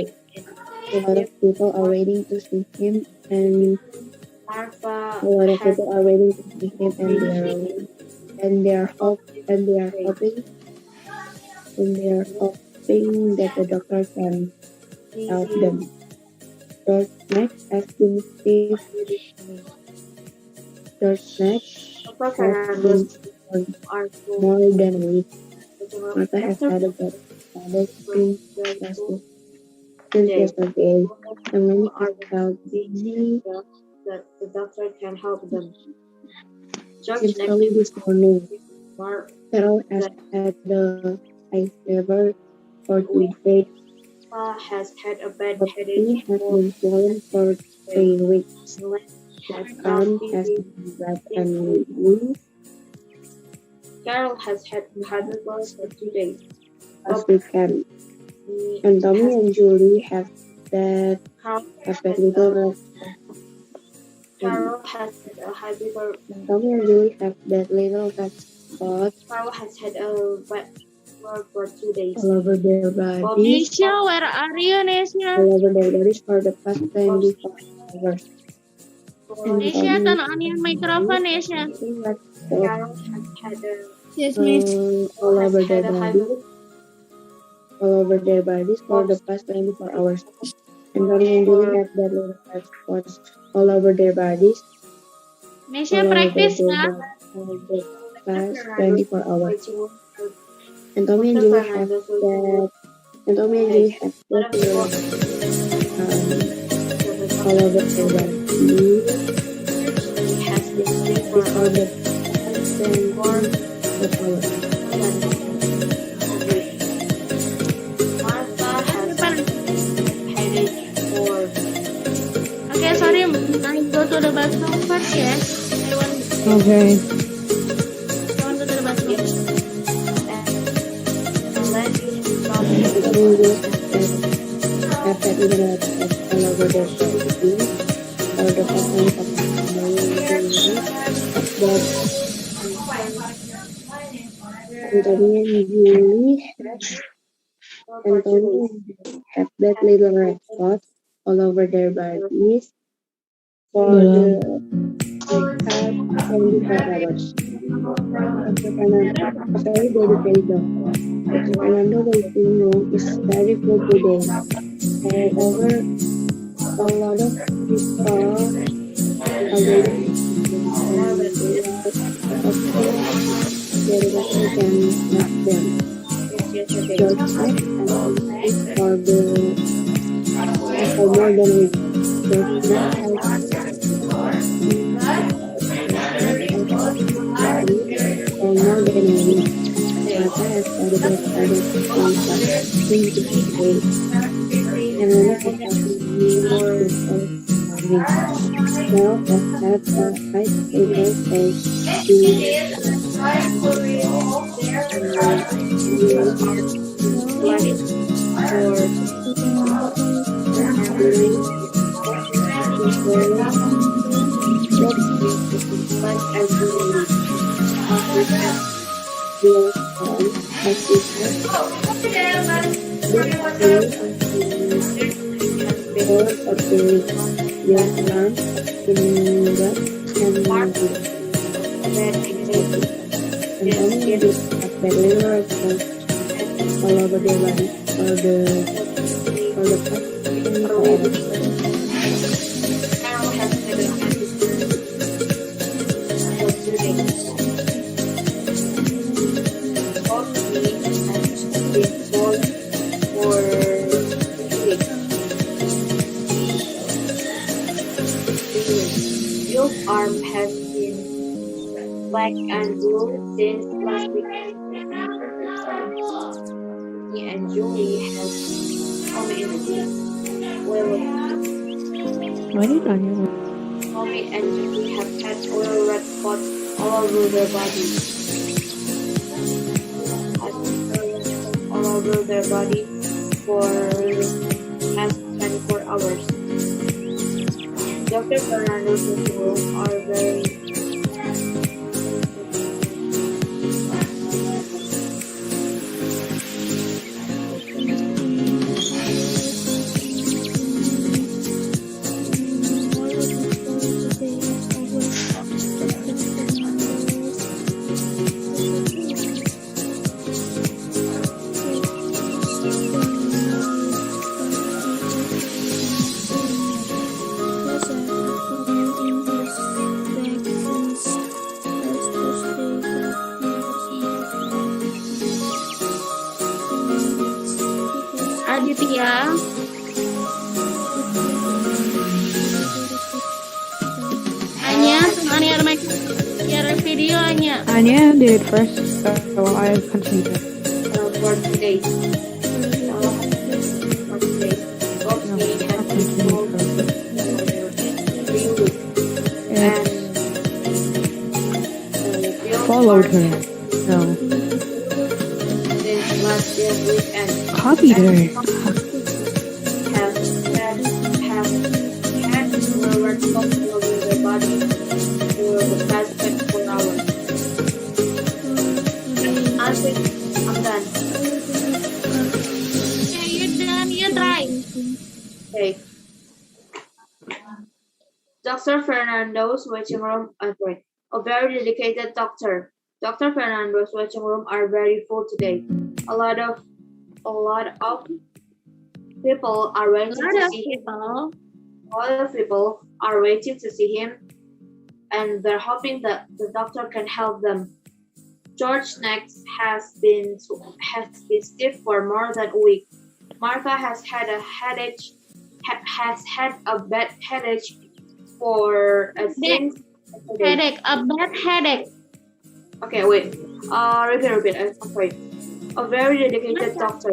B: a lot of people are waiting to see him and
D: Martha
B: a lot of
D: had
B: people are waiting to see him and they are hoping that the doctor can help them. George neck has been stiff. George neck
D: Dr.
B: has been
D: Fernando's
B: for
D: are full.
B: more than a week. Martha has had a bad headache since
D: Today,
B: yesterday, and when
D: are
B: it felt dizzy
D: that the doctor can help them. George
B: since early this morning.
D: Mark
B: Carol has had a high fever for 2 days.
D: has had a bad
B: Her
D: headache
B: knee has
D: for
B: been swollen for 3 weeks.
D: Len
B: Her
D: has
B: arm
D: felt
B: has
D: dizzy
B: been black
D: since
B: and blue
D: Carol has had fever for 2 days.
B: last weekend.
D: He
B: And Tommy
D: has
B: and Julie that
D: Carol
B: have
D: has
B: that little
D: a
B: red
D: Carol has had a high fever.
B: and Tommy and Julie have that little red spot
D: Carol has had a bad fever for 2 days.
B: all over their bodies,
A: Nesha, where are you, Nesha?
B: all over their bodies for the past 24 hours. And
A: Nesha,
B: Tommy
A: turn on your microphone, Nesha.
B: little red spot
D: Carol has had a
E: Yes, miss.
B: all over
D: has
B: their
D: had a high
B: bodies, all over their bodies for the past 24 hours. And Tommy and Julie have that little red spots all over their bodies,
A: Nesha,
B: all over
A: practice
B: their
A: na.
B: bodies for the past 24 hours. And Tommy and Julie have that, and Tommy and Julie have that little all over their bodies
D: has been sick
B: for
D: for
B: the past 24 hours.
D: Martha has headache for
A: Okay, sorry, I go to the bathroom first, yes.
C: Okay.
A: I want to go to the bathroom.
D: and Lenny
B: And Tommy and Julie have that little red spots all over their bodies for the past 24 hours. And Tommy and Julie have that little red spots all over their bodies for the past 24 hours. A very dedicated doctor. Dr. Fernando waiting room is very full today. However, a lot of people are waiting and they are hoping the doctor can help them. George said, for more than a week. George for more than a week. Martha has started that headache since yesterday, and when it has happened more than Carol has had a high fever for 2 weeks. All over their body for the past 24 hours.
D: Carol has had a headache for 2 days. Bobby has been swollen for 3 weeks. Bill's arm has been black and blue since last weekend. And Julie has Tommy and
C: Why did I hear
D: Tommy and Julie have had oil red spots all over their bodies. All over their body for past 24 hours. Dr. Fernando's room are very
A: Aditya ya. Anya, turn on your mic, your video Anya.
C: Anya did it first, so I'll continue.
D: For today. For today. Bobby has been told for 3 weeks. And Bill
C: Followed her. No.
D: Since last year's weekend.
C: Copied her.
D: Have had lower control over their body for the past 24 hours. I'm done.
A: Okay, you done, you try.
D: Okay. Dr. Fernando's waiting room, a very dedicated doctor. Dr. Fernando's waiting room are very full today. A lot of people are waiting to see him. A lot of people are waiting to see him, and they're hoping that the doctor can help them. George's neck has been stiff for more than a week. Martha has had a headache. Has had a bad headache for since yesterday.
A: A bad headache.
D: Okay, wait. Repeat. I'm sorry. A very dedicated doctor.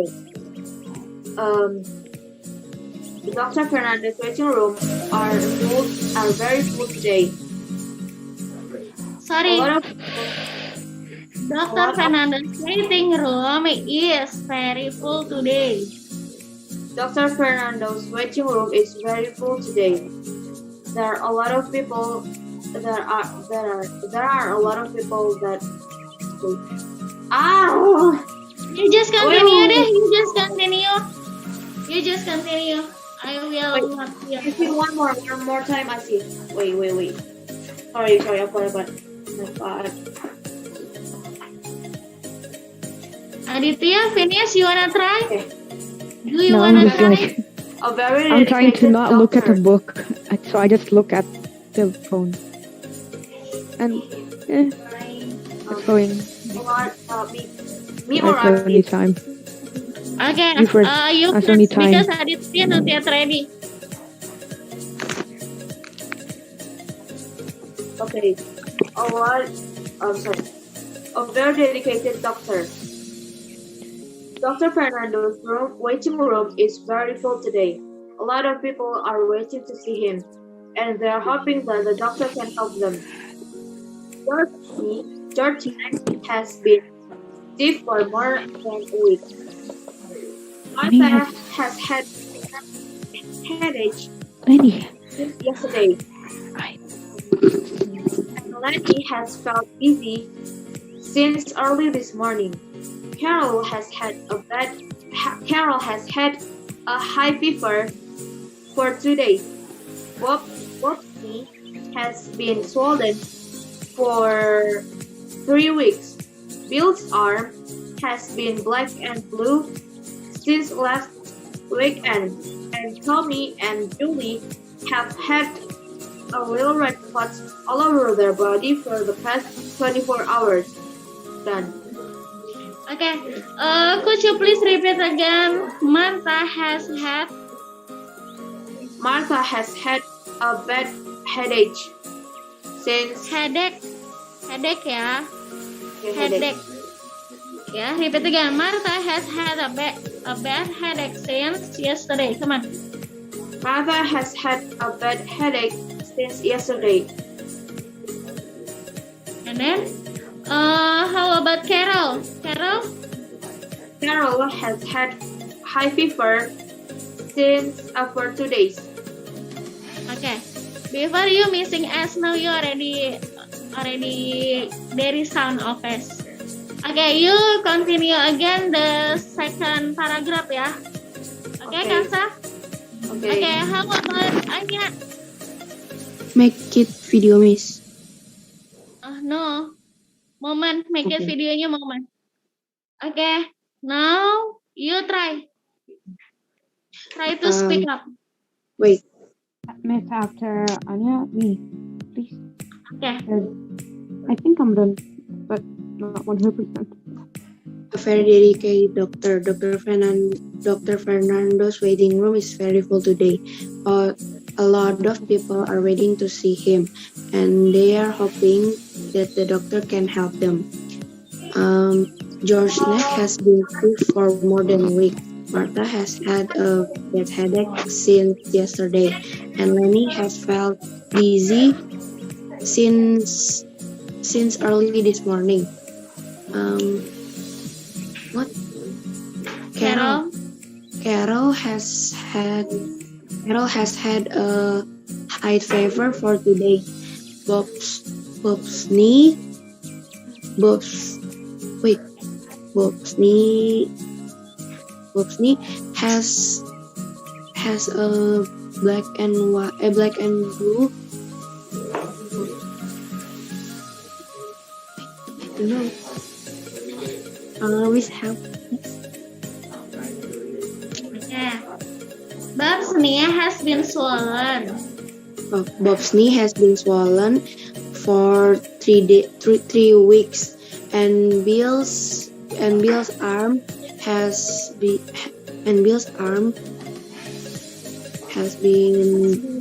D: The Dr. Fernandez waiting room are very full today.
A: Sorry.
D: A lot of
A: Dr. Fernandez waiting room is very full today.
D: Dr. Fernando's waiting room is very full today. There are a lot of people. There are a lot of people that.
A: You just continue deh. You just continue. I will not hear.
D: I see one more time. I see. Wait. Sorry. I forgot. Oh my God.
A: Aditya, finish. You wanna try?
D: Okay.
A: Do you
C: No,
A: wanna
C: I'm just
A: try?
C: like,
D: A very
C: I'm trying to
D: dedicated
C: not look at the
D: doctor.
C: book, so I just look at the phone. And it's going.
D: Me or
C: That's the only
D: Adit?
C: time.
A: Okay.
C: You first.
A: You
C: That's
A: first
C: only time.
A: because Aditya not yet ready.
D: Okay. A very dedicated doctor. Dr. Fernando's waiting room is very full today. A lot of people are waiting to see him, and they are hoping that the doctor can help them. George's neck has been stiff for more than a week. Martha has had headache since yesterday. And Letty has felt busy since early this morning. Carol has had a high fever for 2 days. Bobby has been swollen for 3 weeks. Bill's arm has been black and blue since last weekend, and Tommy and Julie have had a little red spots all over their body for the past 24 hours. Done.
A: Okay. Could you please repeat again? Martha has had
D: a bad headache since
A: headache ya.
D: headache.
A: Yeah, repeat again. Martha has had a bad headache since yesterday. Come on.
D: Martha has had a bad headache since yesterday.
A: And then, how about Carol?
D: Carol has had high fever since for 2 days.
A: Okay. Before you missing S, now you already there is sound of S. Okay, you continue again the second paragraph ya. Okay, Kansa? Okay, how about Anya?
B: Make it video, Miss.
A: No. Moment, make it videonya moment. Okay, now you try. Try to speak up.
B: Wait.
C: Miss, after Anya, me, please.
A: Okay.
C: I think I'm done, but not 100%.
B: very dedicated doctor. Dr. Fernando's waiting room is very full today. A lot of people are waiting to see him, and they are hoping that the doctor can help them. George's neck has been stiff for more than a week. Martha has had a bad headache since yesterday, and Lenny has felt dizzy since early this morning. What?
A: Carol.
B: Carol has had a high fever for today. Bob's knee Bob's wait Bob's knee has a black and blue. I don't know. Always help.
A: Okay. Bob's knee has been swollen.
B: Bob's knee has been swollen for 3 weeks, and Bill's arm has been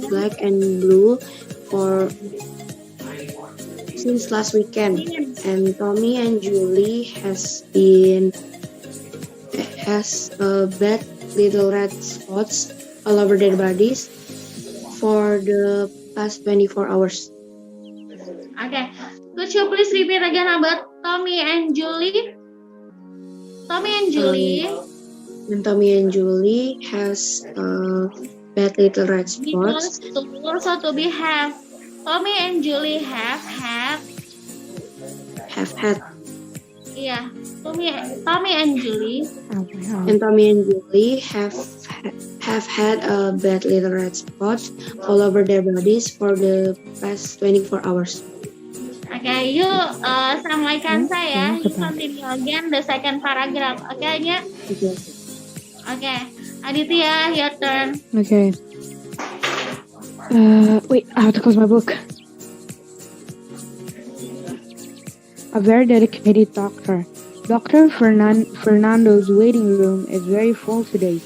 B: black and blue since last weekend, and Tommy and Julie has bad little red spots all over their bodies for the past 24 hours.
A: Okay. Could you please repeat again about Tommy and Julie? Tommy and Julie.
B: And Tommy and Julie has bad little red spots.
A: To be have. Tommy and Julie have had. Yeah. Tommy and Julie.
B: And Tommy and Julie have had bad little red spots all over their bodies for the past 24 hours.
A: Okay, you sampaikan saya. You continue again the second paragraph. Okay, nya? Okay. Aditya, your turn.
C: Okay. Wait, I have to close my book. A very dedicated doctor. Dr. Fernando's waiting room is very full today.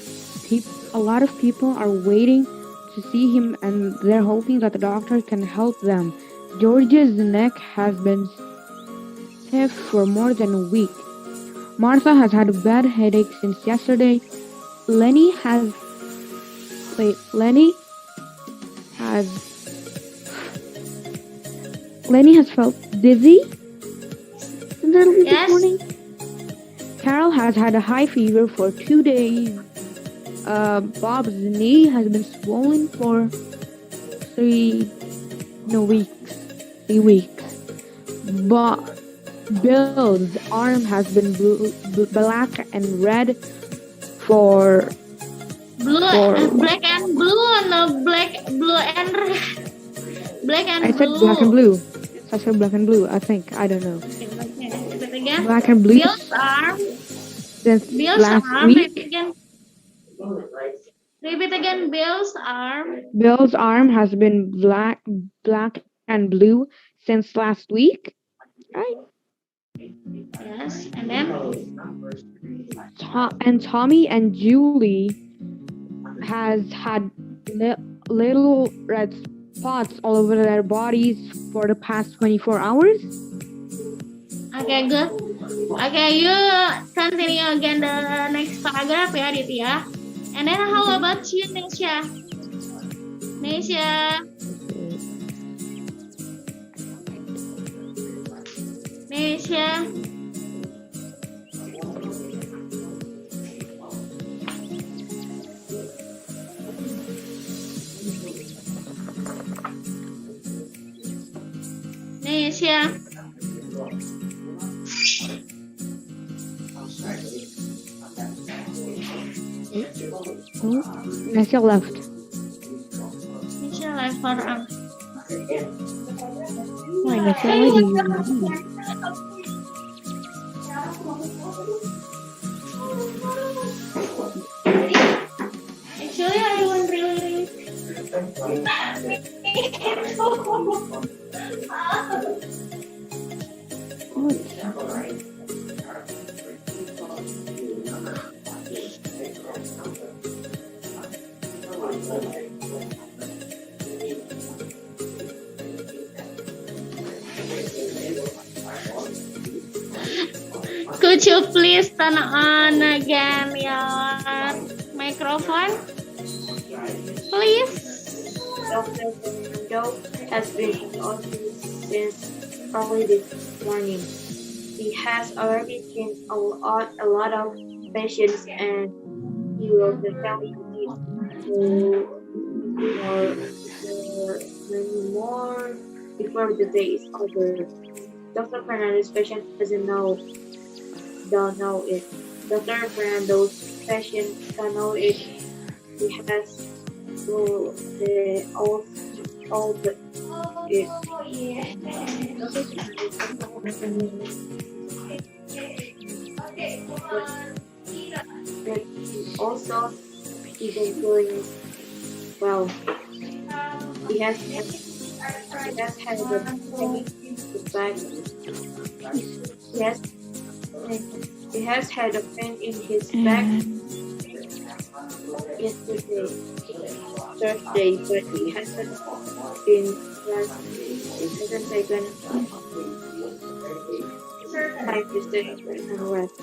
C: A lot of people are waiting to see him, and they're hoping that the doctor can help them. George's neck has been stiff for more than a week. Martha has had a bad headache since yesterday. Lenny has felt dizzy this morning. Carol has had a high fever for 2 days. Bob's knee has been swollen for 3 weeks. But Bill's arm has been black and red for
A: black and blue, no black and red. Black and
C: I
A: blue.
C: said black and blue. I said black and blue, I think. I don't know.
A: Again.
C: Black and blue.
A: Bill's arm.
C: Since
A: Bill's
C: last
A: arm.
C: week.
A: Repeat again. Bill's arm.
C: Bill's arm has been black and blue since last week. Right?
A: Yes. And then?
C: And Tommy and Julie has had little red spots all over their bodies for the past 24 hours.
A: Okay, good. Okay, you continue again the next paragraph ya, Aditya. And then how about you, Nesha? Nesha. Nesha.
C: Nesha left.
A: Nesha left for us.
C: Why, Nesha, why do you leave?
A: Actually, I want really. Could you please turn on again your microphone, please?
D: Dr. Fernando has been in the office since early this morning. He has already seen a lot of patients, and he will certainly need to many more before the day is over. Dr. Fernando's patient don't know it. Dr. Fernando's patient don't know it. He has to the all the it. But he also isn't feeling well. He has had a pain in his back. He has he has had a pain in his back yesterday, Thursday, but he hasn't been last. He hasn't taken time to stay and rest.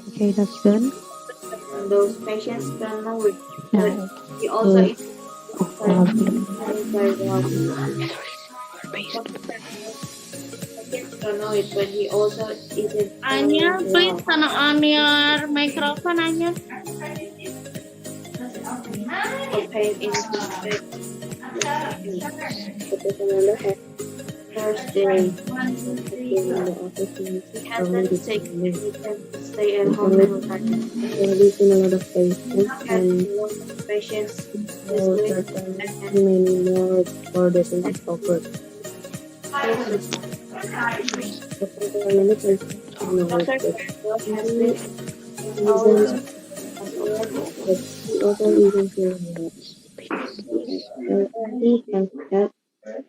C: Okay, that's done.
D: And those patients don't know it, but
C: Now,
D: he also is
C: uh,
D: by Patients don't know it, but he also isn't
A: Anya,
D: feeling
A: please
D: well.
A: turn on your microphone, Anya.
D: A pain in his back.
B: Dr. Fernando has
D: Thursday.
B: been in the office since
D: He
B: early
D: hasn't
B: this
D: taken
B: morning.
D: any time to stay at
B: He's
D: home
B: already
D: and relax.
B: seen a lot of patients,
D: Has
B: and
D: a lot of patients this
B: more
D: week,
B: certainly
D: and
B: many more before the day is over. Dr. Fernando has acknowledged
D: Dr.
B: that
D: Fernando has
B: he
D: been
B: isn't,
D: has already
B: but he also isn't feeling well. He has had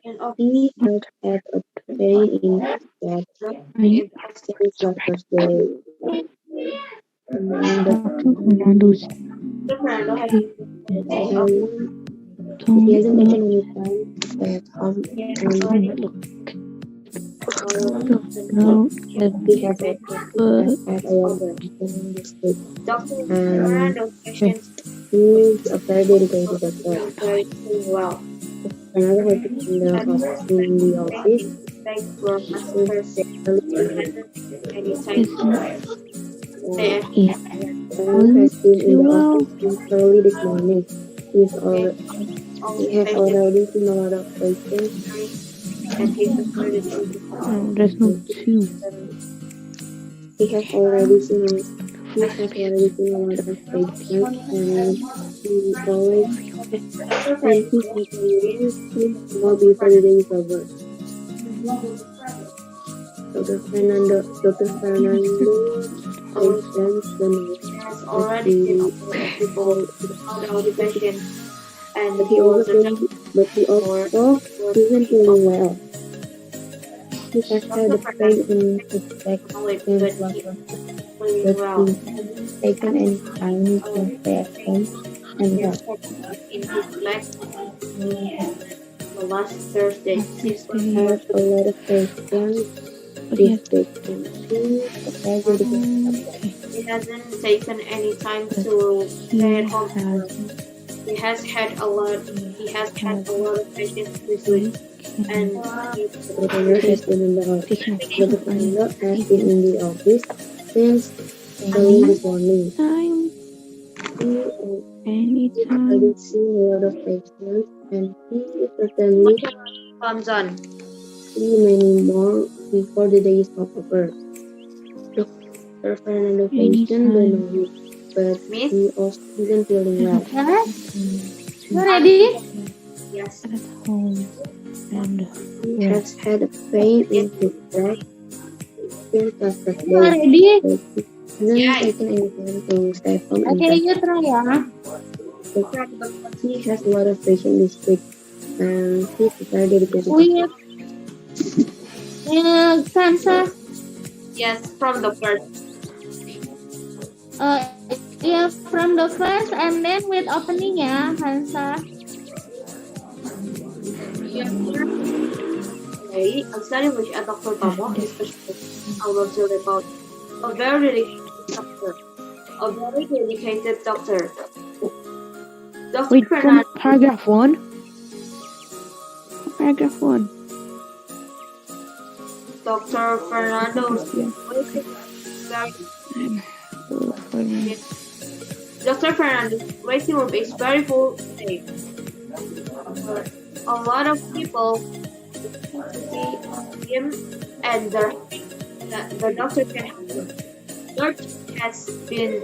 D: been off
B: He has had a pain in his back
D: in past
B: since last Thursday. And
C: Dr. Fernando's
D: Dr. Fernando has
C: okay,
D: been
B: he
D: in
B: hasn't, he
C: don't
B: hasn't
C: look,
B: taken any time back
D: He has
B: on
D: already
C: don't
D: been
C: look at
B: he has
C: but
B: had a lot of action this week,
D: Dr.
B: and
D: Fernando's patients
B: he's a very dedicated doctor.
D: is very doing well.
B: Another has been in the office
D: Thank from last
B: since
D: Thursday.
B: early
D: He
B: morning.
D: hasn't any time
C: it's
D: to
C: not
D: stay at home.
C: yeah.
B: Another has been in
C: Too
B: the
C: well.
B: office since early this morning.
D: All
B: He has
D: patients
B: already seen a lot of patients,
D: and he preferred it to
C: No, there's no two.
B: He has already seen he has already seen a lot of patients, and he always and he has always seen more before the day is over. Dr. Fernando patients the night
D: has
B: that
D: already seen a
B: he
D: lot of people out of patients, and
B: but
D: he was a
B: he
D: for
B: also isn't feeling well. He has had a
D: Dr.
B: pain
D: Fernando
B: in his back
D: knowledge,
B: since
D: but
B: last
D: he
B: Thursday,
D: doing
B: but
D: well.
B: he hasn't taken any time to stay at home and
D: He has
B: rest.
D: had in his back the last Thursday. Since
B: He has a lot of patients this week, and he is a very dedicated doctor.
D: he hasn't taken any time to
C: He
D: stay at home.
C: has
D: He has had a lot. He has had a lot of patients this week, and he
B: Dr. Fernando has been in the office.
C: taking
B: Dr. Fernando has been in the office since early this morning.
C: time,
B: He has
C: anytime.
B: already seen a lot of patients, and he is certainly
D: comes on.
B: see many more before the day is over. Dr. Fernando patient don't
C: Anytime.
B: know it, but
D: Miss,
B: he also isn't feeling well.
A: Yes, you ready?
D: yes,
C: At home and
B: He
C: rest.
B: has had a pain in his back since last
A: You
B: Thursday,
A: ready?
B: but he hasn't
D: yeah.
B: taken any time to stay at home and
A: Okay,
B: rest.
A: you try ya.
B: He has a lot of patients this week, and he's a very dedicated doctor.
A: With Kansas,
D: Yes, from the first.
A: yeah, from the first and then with opening ya, Kansas.
D: Today, a study which Dr. Tomo is special. I will tell about a very dedicated doctor. A very dedicated doctor. Dr.
C: Wait, from
D: Fernando.
C: paragraph 1? Paragraph 1.
D: Dr. Fernando's
C: Yeah.
D: Dr. Fernando's waiting room is very full today. A lot of people see him and the doctor can help him. George has been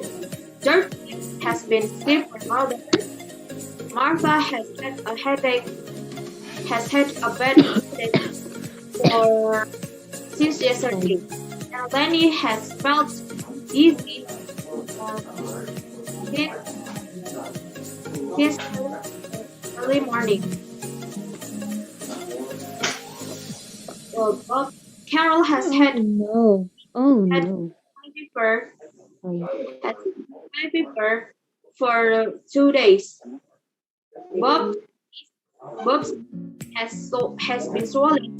D: George has been sick for more than Martha has had a headache has had a bad headache for since yesterday. And Lenny has felt dizzy since early morning. Bob Carol has had
C: No. Oh
D: had
C: no.
D: fever
C: Sorry.
D: has had fever for 2 days. Bob Bob's has been swollen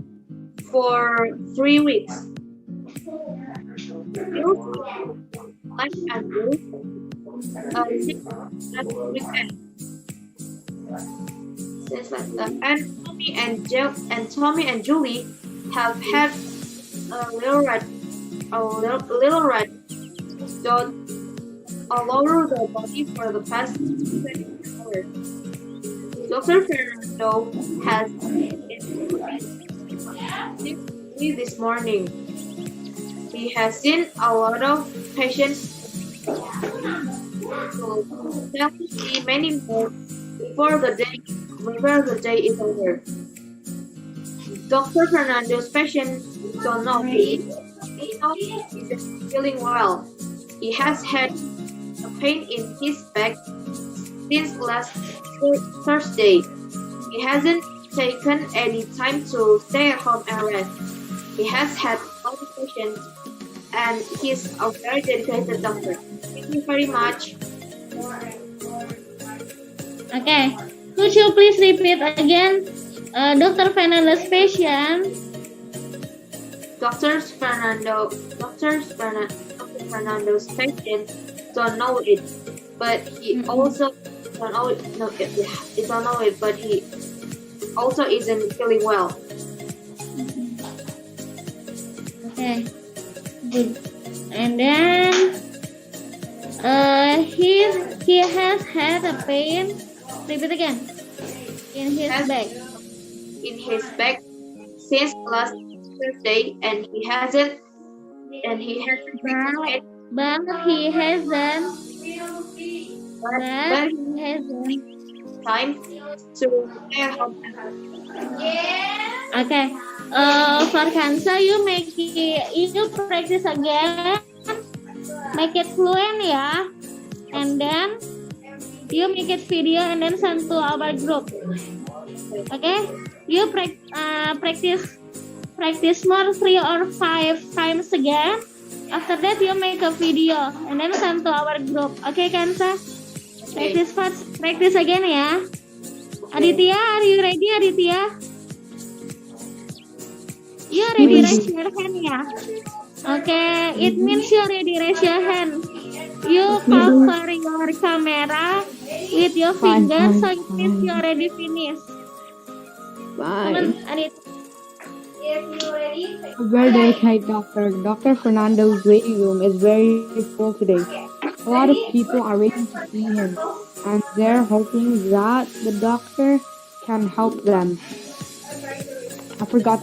D: for 3 weeks. Bill's life and Bill since last weekend. And Tommy and Julie have had a little red dot all over their body for the past 24 hours. Dr. Fernando has been sick this morning. He has seen a lot of patients, so he'll see many more before the day is over. Dr. Fernando's patients don't know he isn't feeling well. He has had a pain in his back since last Thursday. He hasn't taken any time to stay at home and rest. He has had a lot of patients and he's a very dedicated doctor. Thank you very much.
A: Okay, could you please repeat again, Dr. Fernando's patient?
D: Dr. Fernando's patients don't know it, but he also don't know it. No, he don't know it, but he also isn't feeling well.
A: Okay, good. And then he has had a pain. Repeat again. In his back.
D: In his back since last Thursday, and he hasn't
A: But he hasn't.
D: but he hasn't time to stay at home.
A: Okay. For cancer, you practice again. Make it fluent, yeah. And then you make it video and then send to our group. Okay. You practice more 3 or 5 times again. After that, you make a video and then send to our group. Okay, Kansa? Practice first. Practice again, ya. Aditya, are you ready, Aditya? You already raise your hand, ya. Okay, it means you already raise your hand. You cover your camera with your finger, so it means you already finished.
C: Bye.
A: Come on, Aditya. If you ready,
C: A very dedicated doctor. Dr. Fernando's waiting room is very full today. A lot of people are waiting to see him, and they're hoping that the doctor can help them. I forgot.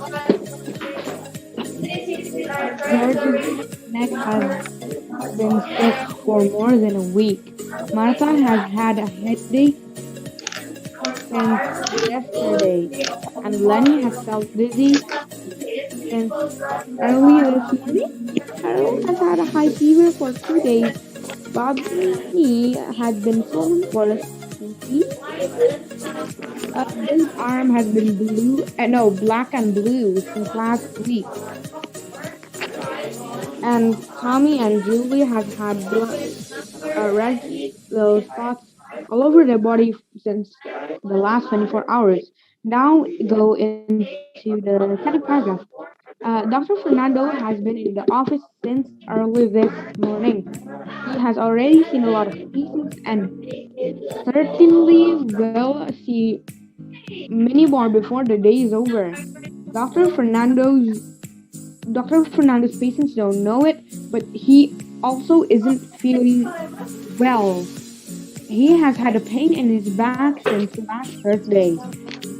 C: George's neck has been sick for more than a week. Martha has had a headache since yesterday, and Lenny has felt dizzy since early this morning. Carol has had a high fever for 2 days. Bob's knee has been swollen for a week. His arm has been black and blue since last week. And Tommy and Julie have had red little spots all over their body since the last 24 hours. Now go into the second paragraph. Dr. Fernando has been in the office since early this morning. He has already seen a lot of patients and certainly will see many more before the day is over. Dr. Fernando's Dr. Fernando's patients don't know it, but he also isn't feeling well. He has had a pain in his back since last Thursday,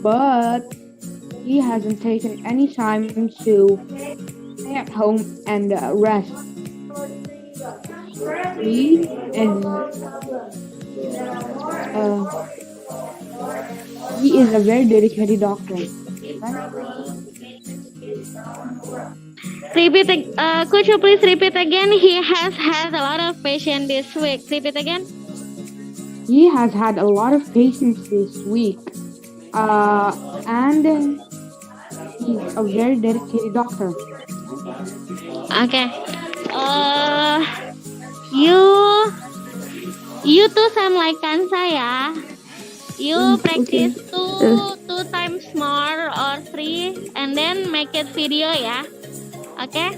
C: but he hasn't taken any time to stay at home and rest. He is uh, he is a very dedicated doctor, right?
A: Could you please repeat again? He has had a lot of patients this week. Repeat again.
C: He has had a lot of patients this week, and he's a very dedicated doctor.
A: Okay. Uh, you you too sama like Kansa ya. You
B: Okay.
A: practice two times more or three, and then make it video ya. Okay.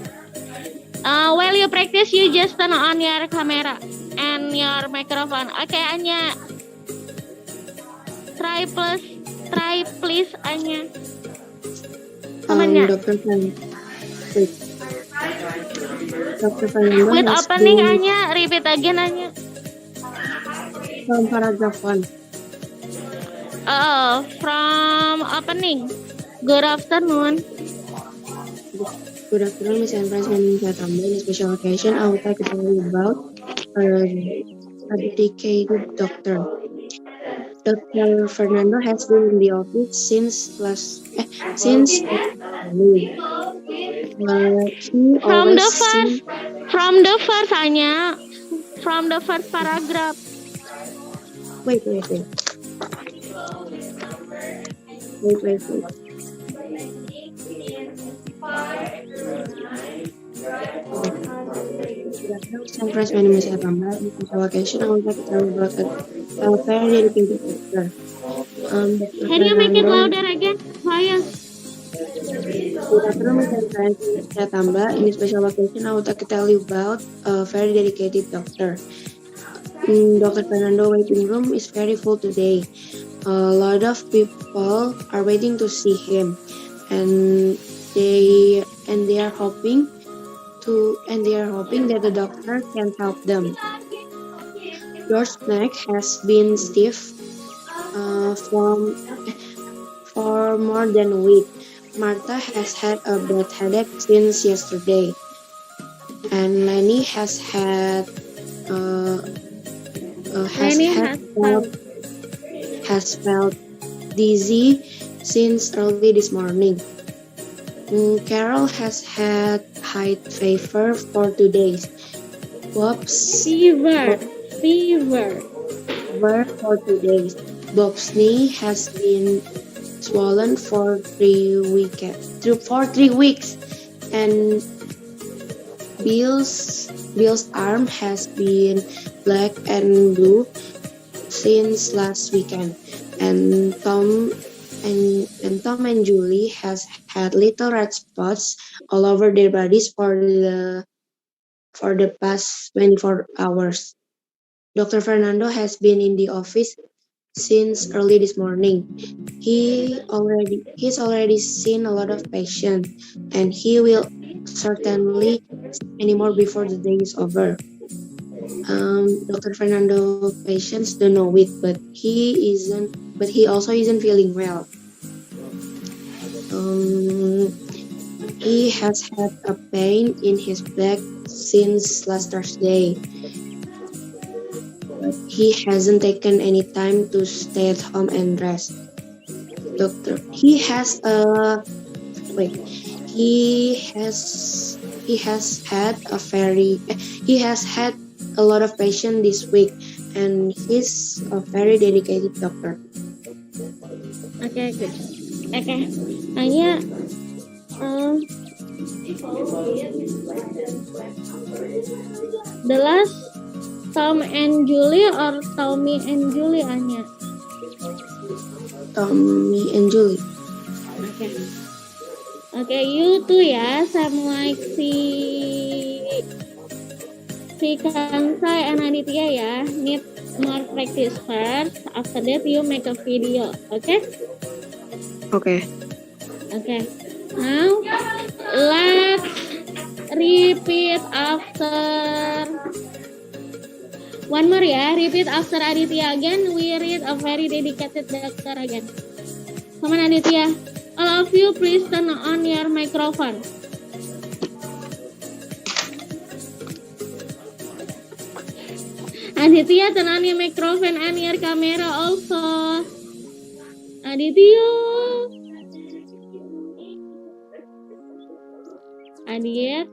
A: While you practice, you just turn on your camera and your microphone. Okay, Anya. Try please, Anya. Temannya.
B: Wait, Dr. Fernando
A: With
B: has
A: opening,
B: been
A: Anya. Repeat again, Anya.
B: from paragraph 1.
A: From opening. Good afternoon.
B: Good afternoon, Miss and Friends. My name is Atamo. In a special occasion, I would like to tell you about a dedicated doctor. Dr. Fernando has been in the office since early. He
A: From
B: always
A: the
B: seems
A: first, Anya. From the first paragraph.
B: wait. Okay. Good afternoon, Miss and Friends. My name is Atamo. In a special occasion, I would like to tell you about a very dedicated doctor. Dr.
A: Can you make it
B: Fernando.
A: louder again? Quiet.
B: Good afternoon, Miss and Friends. My name is Atamo. In a special occasion, I would like to tell you about a very dedicated doctor. Dr. Fernando waiting room is very full today. A lot of people are waiting to see him, and they are hoping that the doctor can help them. George's neck has been stiff from for more than a week. Martha has had a bad headache since yesterday, and Lenny has had uh,
A: Lenny has felt.
B: has felt dizzy since early this morning. Carol has had high fever for 2 days. Bob's
A: Fever.
B: fever for 2 days. Bob's knee has been swollen for 3 weeks, and Bill's arm has been black and blue since last weekend, and Tom and Julie has had little red spots all over their bodies for the past 24 hours. Dr. Fernando has been in the office since early this morning. He's already seen a lot of patients, and he will certainly see many more before the day is over. Dr. Fernando patients don't know it, but he also isn't feeling well. He has had a pain in his back since last Thursday. He hasn't taken any time to stay at home and rest. He has a lot of patients this week, and he's a very dedicated doctor.
A: Okay, good. Okay. Anya, the last Tom and Julie or Tommy and Julie, Anya?
B: Tommy, and Julie.
A: Oke, you tuh ya, sama si Kansai and Aditya ya, need more practice first. After that, you make a video, okay?
B: Okay.
A: Okay. Now, let's repeat after. One more ya, repeat after Aditya again. We read a very dedicated doctor again. Come on, Aditya. All of you, please turn on your microphone. Aditya, turn on your microphone and your camera also. Aditya. Aditya.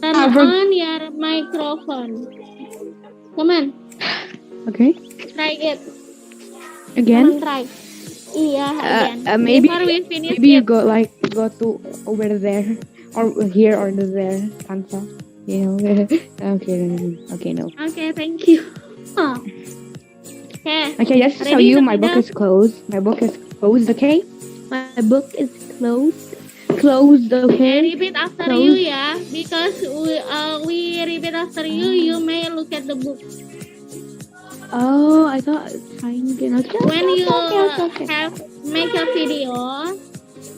A: Turn on your microphone. Come on.
C: Okay.
A: Try it.
C: Again?
A: Come on, try. Iya, again.
C: Maybe
A: Before we finish
C: you
A: it.
C: go to over there or here or there, Kansa. You know. Okay, no.
A: Okay, thank you. Oh.
C: Okay, just to tell you, my book is closed. My book is closed. Okay. My book is closed. Closed. Okay.
A: Repeat after you ya, because we repeat after you. You may look at the book.
C: Oh, I thought trying to.
A: When you have make a video,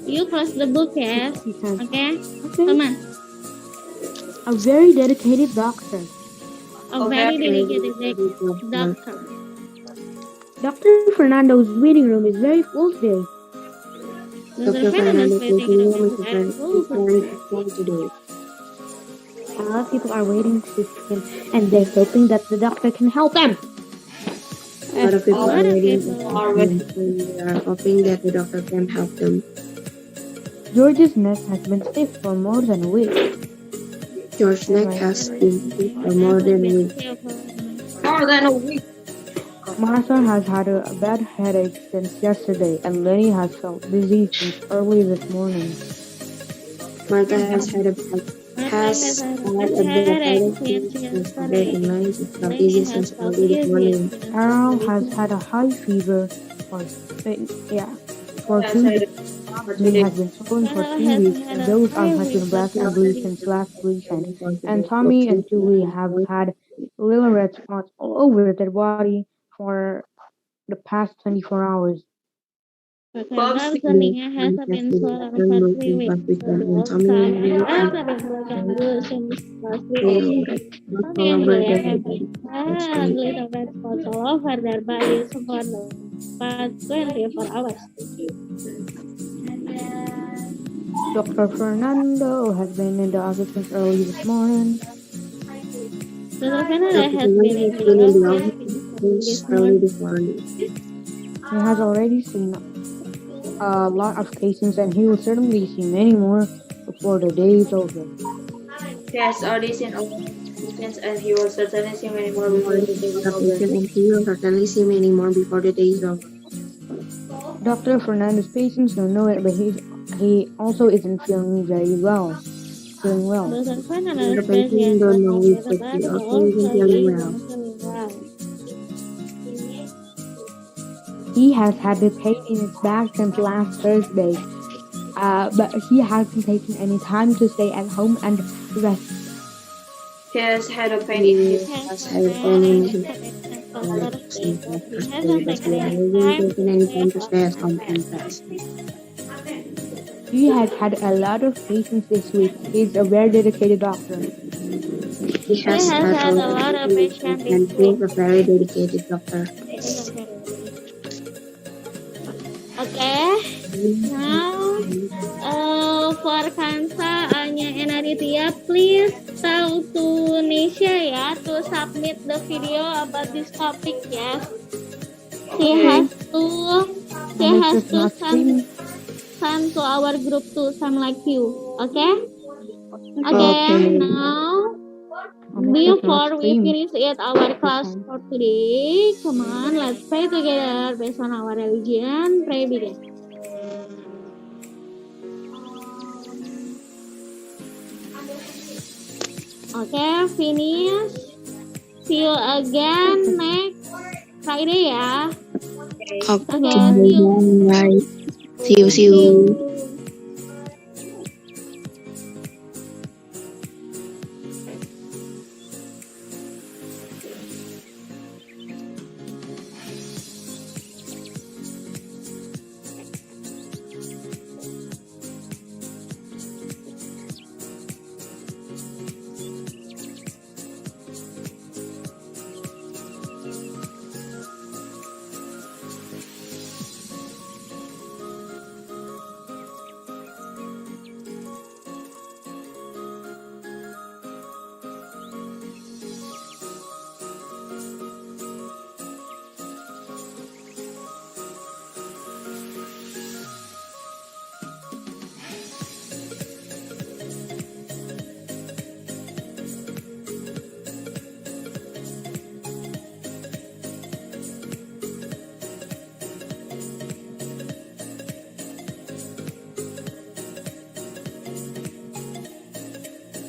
A: you close the book ya. Okay. Come on.
C: A very dedicated doctor.
A: A very dedicated doctor.
C: Dr. Fernando's waiting room is very full today.
A: Dr. Fernando's waiting room is very full
B: today.
C: A lot of people are waiting to see him, and they're hoping that the doctor can help them.
B: A lot of people are waiting and they are hoping that the doctor can help them.
C: George's neck has been stiff for more than a week.
B: George's neck has been stiff for more than a week.
C: Martha has had a bad headache since yesterday, and Lenny has felt dizzy since early this morning.
B: Martha has had a bad headache since yesterday, and Lenny has felt dizzy since early this morning.
C: Carol has had a high fever for 2 days. He has been swollen for 3 weeks, and those arms have been black and blue since last weekend. And Tommy and Julie have had little red spots all over their body for the past 24 hours.
A: Bob's keningnya has been swollen for 3 weeks.
B: And Tommy and Julie have
A: little red spots all over their bodies for the past 24 hours.
C: Dr. Fernando has been in the office since early this morning.
A: Dr. Fernando has been in the office
B: early this morning.
C: He has already seen a lot of patients, and he will certainly see many more before the day is over.
D: He has already seen a lot of patients, and he will certainly see many more before the day is over.
C: Dr. Fernando's patients don't know it, but he also isn't feeling very well.
A: Dr. Fernando
B: The patient don't know it, but he also isn't feeling well.
C: He has had the pain in his back since last Thursday, but he hasn't taken any time to stay at home and rest.
D: He has had a pain in his back.
C: He has had a lot of patients this week. He's a very dedicated doctor.
B: He has had a lot of patients, and he's a very dedicated doctor.
A: Okay, now for Kansa, Anya, and Aditya, please tell to Nisha ya to submit the video about this topic ya. She has to send to our group to some like you. Okay? Okay. Now before we finish our class for today, come on, let's pray together based on our religion. Pray begin. Okay, finish. See you again next Friday ya.
B: Oke,
A: Oke, see you.
B: bye. See you.